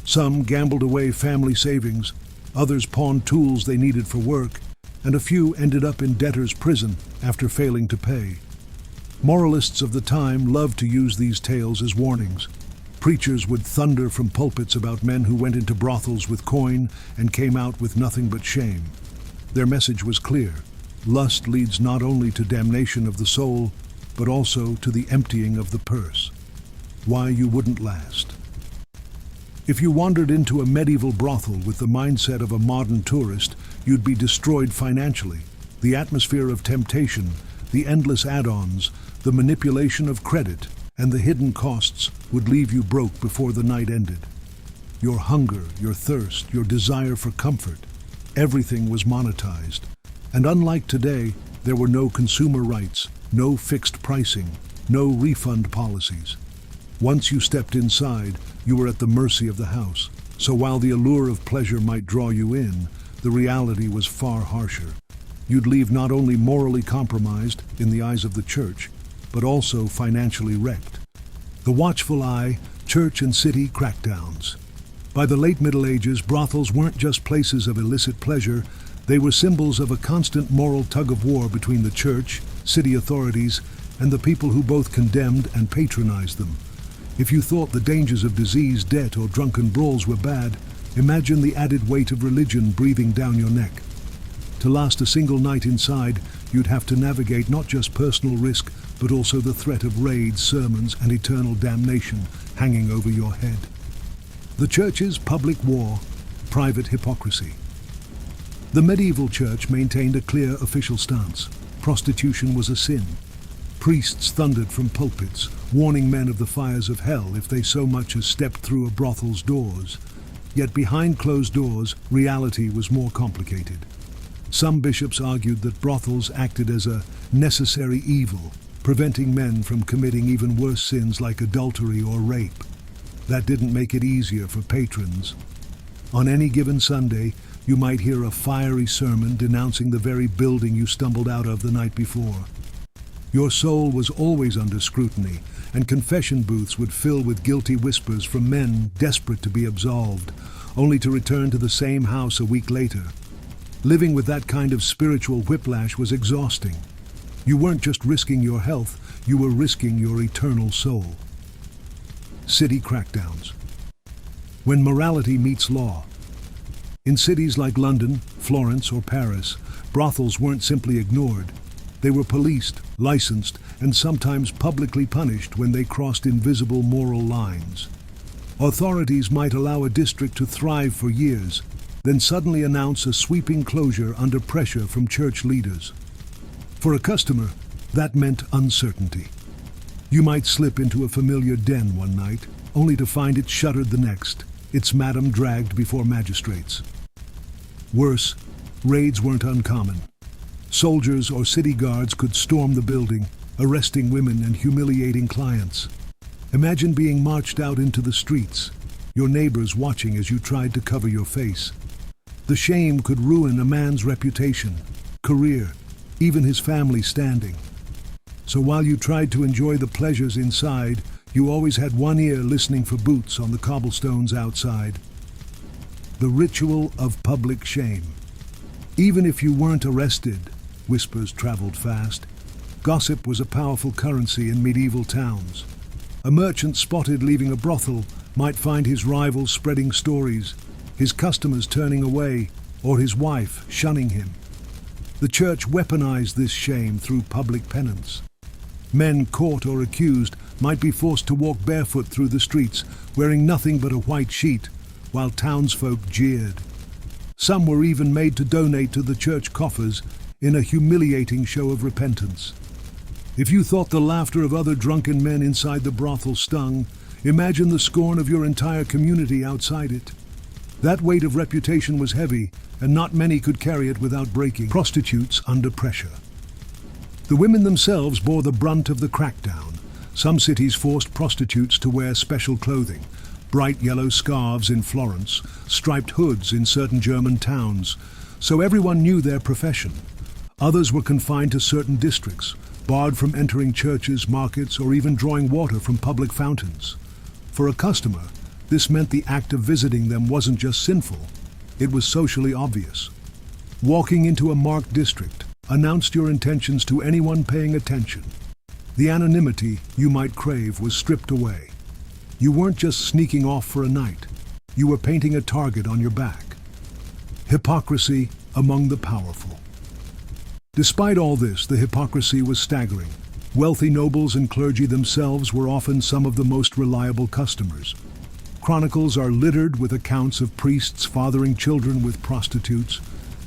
Some gambled away family savings, others pawned tools they needed for work, and a few ended up in debtor's prison after failing to pay. Moralists of the time loved to use these tales as warnings. Preachers would thunder from pulpits about men who went into brothels with coin and came out with nothing but shame. Their message was clear: lust leads not only to damnation of the soul, but also to the emptying of the purse. Why you wouldn't last. If you wandered into a medieval brothel with the mindset of a modern tourist, you'd be destroyed financially. The atmosphere of temptation, the endless add-ons, the manipulation of credit, and the hidden costs would leave you broke before the night ended. Your hunger, your thirst, your desire for comfort, everything was monetized. And unlike today, there were no consumer rights, no fixed pricing, no refund policies. Once you stepped inside, you were at the mercy of the house. So while the allure of pleasure might draw you in, the reality was far harsher. You'd leave not only morally compromised in the eyes of the church, but also financially wrecked. The watchful eye, church and city crackdowns. By the late Middle Ages, brothels weren't just places of illicit pleasure, they were symbols of a constant moral tug-of-war between the church, city authorities, and the people who both condemned and patronized them. If you thought the dangers of disease, debt, or drunken brawls were bad, imagine the added weight of religion breathing down your neck. To last a single night inside, you'd have to navigate not just personal risk, but also the threat of raids, sermons, and eternal damnation hanging over your head. The church's public war, private hypocrisy. The medieval church maintained a clear official stance. Prostitution was a sin. Priests thundered from pulpits, warning men of the fires of hell if they so much as stepped through a brothel's doors. Yet behind closed doors, reality was more complicated. Some bishops argued that brothels acted as a necessary evil, preventing men from committing even worse sins like adultery or rape. That didn't make it easier for patrons. On any given Sunday, you might hear a fiery sermon denouncing the very building you stumbled out of the night before. Your soul was always under scrutiny, and confession booths would fill with guilty whispers from men desperate to be absolved, only to return to the same house a week later. Living with that kind of spiritual whiplash was exhausting. You weren't just risking your health, you were risking your eternal soul. City crackdowns. When morality meets law. In cities like London, Florence, or Paris, brothels weren't simply ignored. They were policed, licensed, and sometimes publicly punished when they crossed invisible moral lines. Authorities might allow a district to thrive for years, then suddenly announce a sweeping closure under pressure from church leaders. For a customer, that meant uncertainty. You might slip into a familiar den one night, only to find it shuttered the next, its madam dragged before magistrates. Worse, raids weren't uncommon. Soldiers or city guards could storm the building, arresting women and humiliating clients. Imagine being marched out into the streets, your neighbors watching as you tried to cover your face. The shame could ruin a man's reputation, career, even his family standing. So while you tried to enjoy the pleasures inside, you always had one ear listening for boots on the cobblestones outside. The ritual of public shame. Even if you weren't arrested, whispers traveled fast. Gossip was a powerful currency in medieval towns. A merchant spotted leaving a brothel might find his rivals spreading stories, his customers turning away, or his wife shunning him. The church weaponized this shame through public penance. Men caught or accused might be forced to walk barefoot through the streets, wearing nothing but a white sheet, while townsfolk jeered. Some were even made to donate to the church coffers in a humiliating show of repentance. If you thought the laughter of other drunken men inside the brothel stung, imagine the scorn of your entire community outside it. That weight of reputation was heavy, and not many could carry it without breaking. Prostitutes under pressure. The women themselves bore the brunt of the crackdown. Some cities forced prostitutes to wear special clothing, bright yellow scarves in Florence, striped hoods in certain German towns, so everyone knew their profession. Others were confined to certain districts, barred from entering churches, markets, or even drawing water from public fountains. For a customer, this meant the act of visiting them wasn't just sinful, it was socially obvious. Walking into a marked district announced your intentions to anyone paying attention. The anonymity you might crave was stripped away. You weren't just sneaking off for a night, you were painting a target on your back. Hypocrisy among the powerful. Despite all this, the hypocrisy was staggering. Wealthy nobles and clergy themselves were often some of the most reliable customers. Chronicles are littered with accounts of priests fathering children with prostitutes,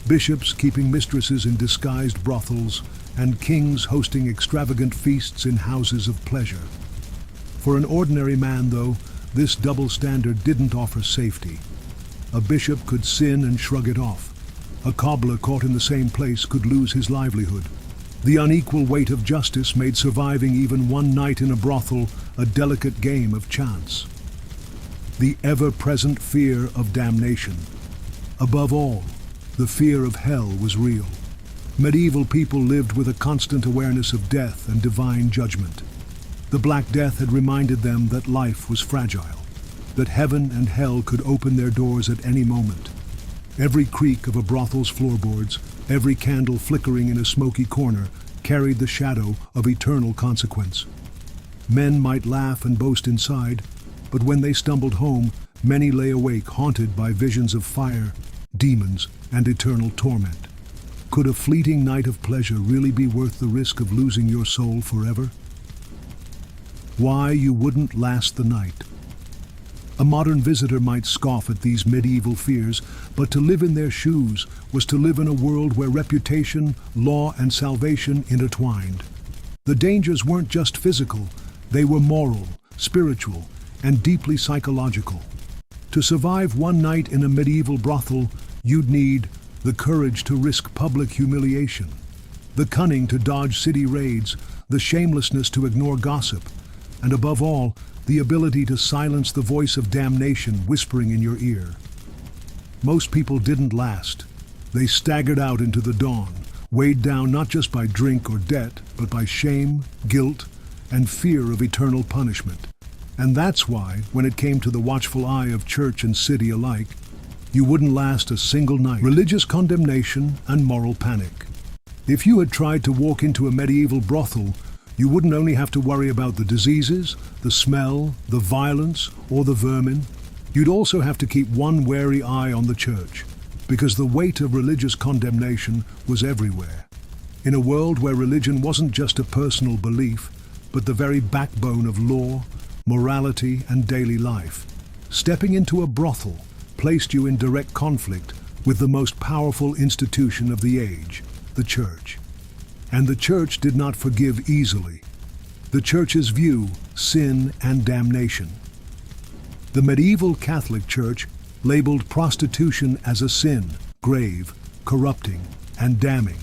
bishops keeping mistresses in disguised brothels, and kings hosting extravagant feasts in houses of pleasure. For an ordinary man, though, this double standard didn't offer safety. A bishop could sin and shrug it off. A cobbler caught in the same place could lose his livelihood. The unequal weight of justice made surviving even one night in a brothel a delicate game of chance. The ever-present fear of damnation. Above all, the fear of hell was real. Medieval people lived with a constant awareness of death and divine judgment. The Black Death had reminded them that life was fragile, that heaven and hell could open their doors at any moment. Every creak of a brothel's floorboards, every candle flickering in a smoky corner, carried the shadow of eternal consequence. Men might laugh and boast inside, but when they stumbled home, many lay awake haunted by visions of fire, demons, and eternal torment. Could a fleeting night of pleasure really be worth the risk of losing your soul forever? Why you wouldn't last the night. A modern visitor might scoff at these medieval fears, but to live in their shoes was to live in a world where reputation, law, and salvation intertwined. The dangers weren't just physical, they were moral, spiritual, and deeply psychological. To survive one night in a medieval brothel, you'd need the courage to risk public humiliation, the cunning to dodge city raids, the shamelessness to ignore gossip, and above all, the ability to silence the voice of damnation whispering in your ear. Most people didn't last. They staggered out into the dawn, weighed down not just by drink or debt, but by shame, guilt, and fear of eternal punishment. And that's why, when it came to the watchful eye of church and city alike, you wouldn't last a single night. Religious condemnation and moral panic. If you had tried to walk into a medieval brothel, you wouldn't only have to worry about the diseases, the smell, the violence, or the vermin. You'd also have to keep one wary eye on the church, because the weight of religious condemnation was everywhere. In a world where religion wasn't just a personal belief, but the very backbone of law, morality, and daily life, stepping into a brothel placed you in direct conflict with the most powerful institution of the age, the church. And the church did not forgive easily. The church's view, sin and damnation. The medieval Catholic Church labeled prostitution as a sin, grave, corrupting, and damning.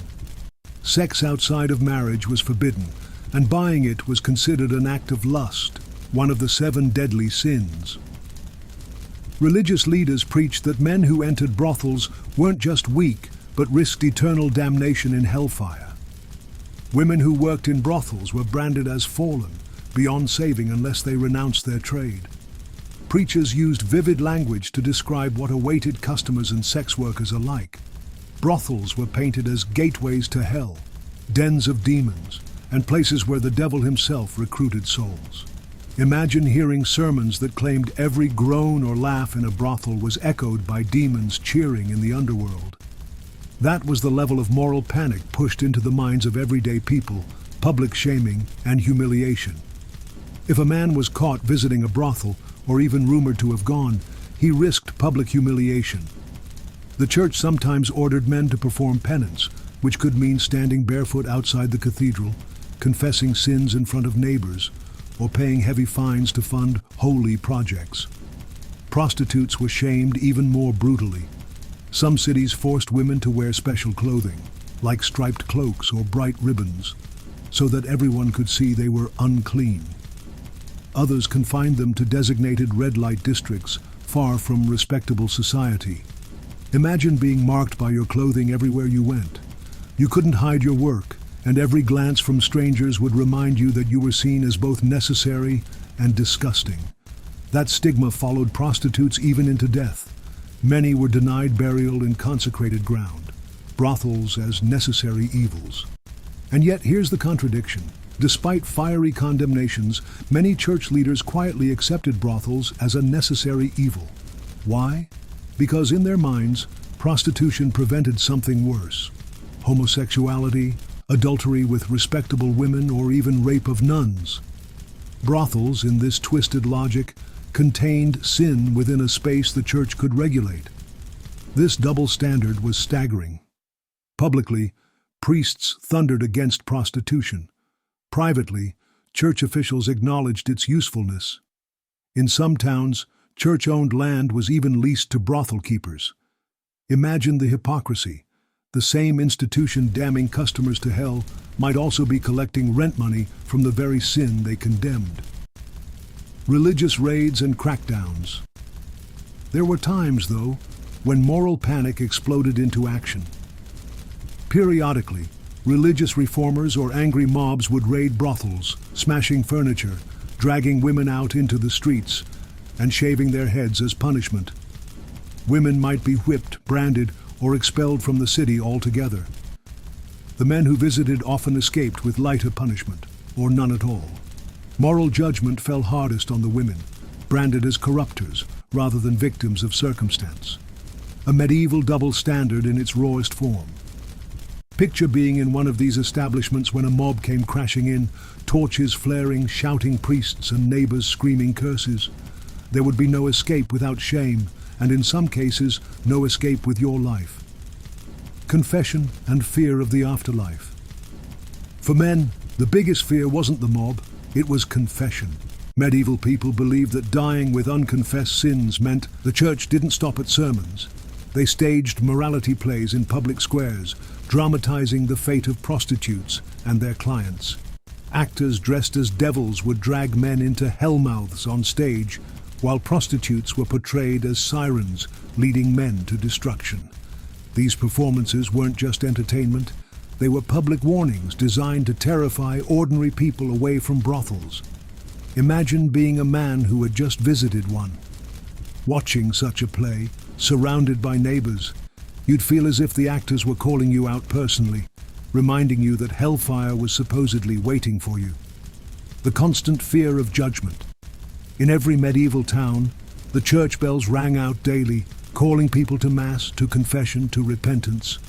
Sex outside of marriage was forbidden, and buying it was considered an act of lust, one of the 7 deadly sins. Religious leaders preached that men who entered brothels weren't just weak, but risked eternal damnation in hellfire. Women who worked in brothels were branded as fallen, beyond saving unless they renounced their trade. Preachers used vivid language to describe what awaited customers and sex workers alike. Brothels were painted as gateways to hell, dens of demons, and places where the devil himself recruited souls. Imagine hearing sermons that claimed every groan or laugh in a brothel was echoed by demons cheering in the underworld. That was the level of moral panic pushed into the minds of everyday people, public shaming and humiliation. If a man was caught visiting a brothel, or even rumored to have gone, he risked public humiliation. The church sometimes ordered men to perform penance, which could mean standing barefoot outside the cathedral, confessing sins in front of neighbors, or paying heavy fines to fund holy projects. Prostitutes were shamed even more brutally. Some cities forced women to wear special clothing, like striped cloaks or bright ribbons, so that everyone could see they were unclean. Others confined them to designated red light districts, far from respectable society. Imagine being marked by your clothing everywhere you went. You couldn't hide your work, and every glance from strangers would remind you that you were seen as both necessary and disgusting. That stigma followed prostitutes even into death. Many were denied burial in consecrated ground, brothels as necessary evils. And yet here's the contradiction. Despite fiery condemnations, many church leaders quietly accepted brothels as a necessary evil. Why? Because in their minds, prostitution prevented something worse: homosexuality, adultery with respectable women, or even rape of nuns. Brothels, in this twisted logic, contained sin within a space the church could regulate. This double standard was staggering. Publicly, priests thundered against prostitution. Privately, church officials acknowledged its usefulness. In some towns, church-owned land was even leased to brothel keepers. Imagine the hypocrisy. The same institution damning customers to hell might also be collecting rent money from the very sin they condemned. Religious raids and crackdowns. There were times, though, when moral panic exploded into action. Periodically, religious reformers or angry mobs would raid brothels, smashing furniture, dragging women out into the streets, and shaving their heads as punishment. Women might be whipped, branded, or expelled from the city altogether. The men who visited often escaped with lighter punishment, or none at all. Moral judgment fell hardest on the women, branded as corruptors rather than victims of circumstance. A medieval double standard in its rawest form. Picture being in one of these establishments when a mob came crashing in, torches flaring, shouting priests and neighbors screaming curses. There would be no escape without shame, and in some cases, no escape with your life. Confession and fear of the afterlife. For men, the biggest fear wasn't the mob, it was confession. Medieval people believed that dying with unconfessed sins meant the church didn't stop at sermons. They staged morality plays in public squares, dramatizing the fate of prostitutes and their clients. Actors dressed as devils would drag men into hellmouths on stage, while prostitutes were portrayed as sirens leading men to destruction. These performances weren't just entertainment, they were public warnings designed to terrify ordinary people away from brothels. Imagine being a man who had just visited one. Watching such a play, surrounded by neighbors, you'd feel as if the actors were calling you out personally, reminding you that hellfire was supposedly waiting for you. The constant fear of judgment. In every medieval town, the church bells rang out daily, calling people to mass, to confession, to repentance.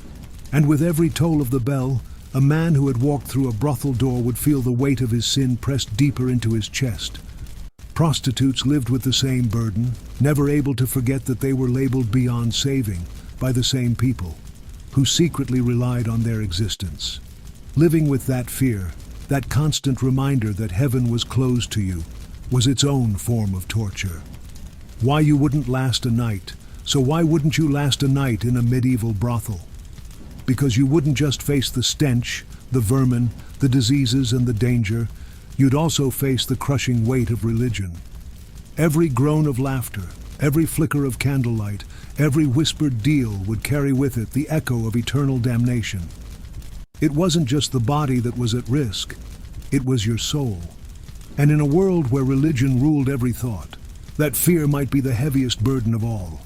And with every toll of the bell, a man who had walked through a brothel door would feel the weight of his sin pressed deeper into his chest. Prostitutes lived with the same burden, never able to forget that they were labeled beyond saving by the same people, who secretly relied on their existence. Living with that fear, that constant reminder that heaven was closed to you, was its own form of torture. Why you wouldn't last a night, so why wouldn't you last a night in a medieval brothel? Because you wouldn't just face the stench, the vermin, the diseases and the danger, you'd also face the crushing weight of religion. Every groan of laughter, every flicker of candlelight, every whispered deal would carry with it the echo of eternal damnation. It wasn't just the body that was at risk, it was your soul. And in a world where religion ruled every thought, that fear might be the heaviest burden of all.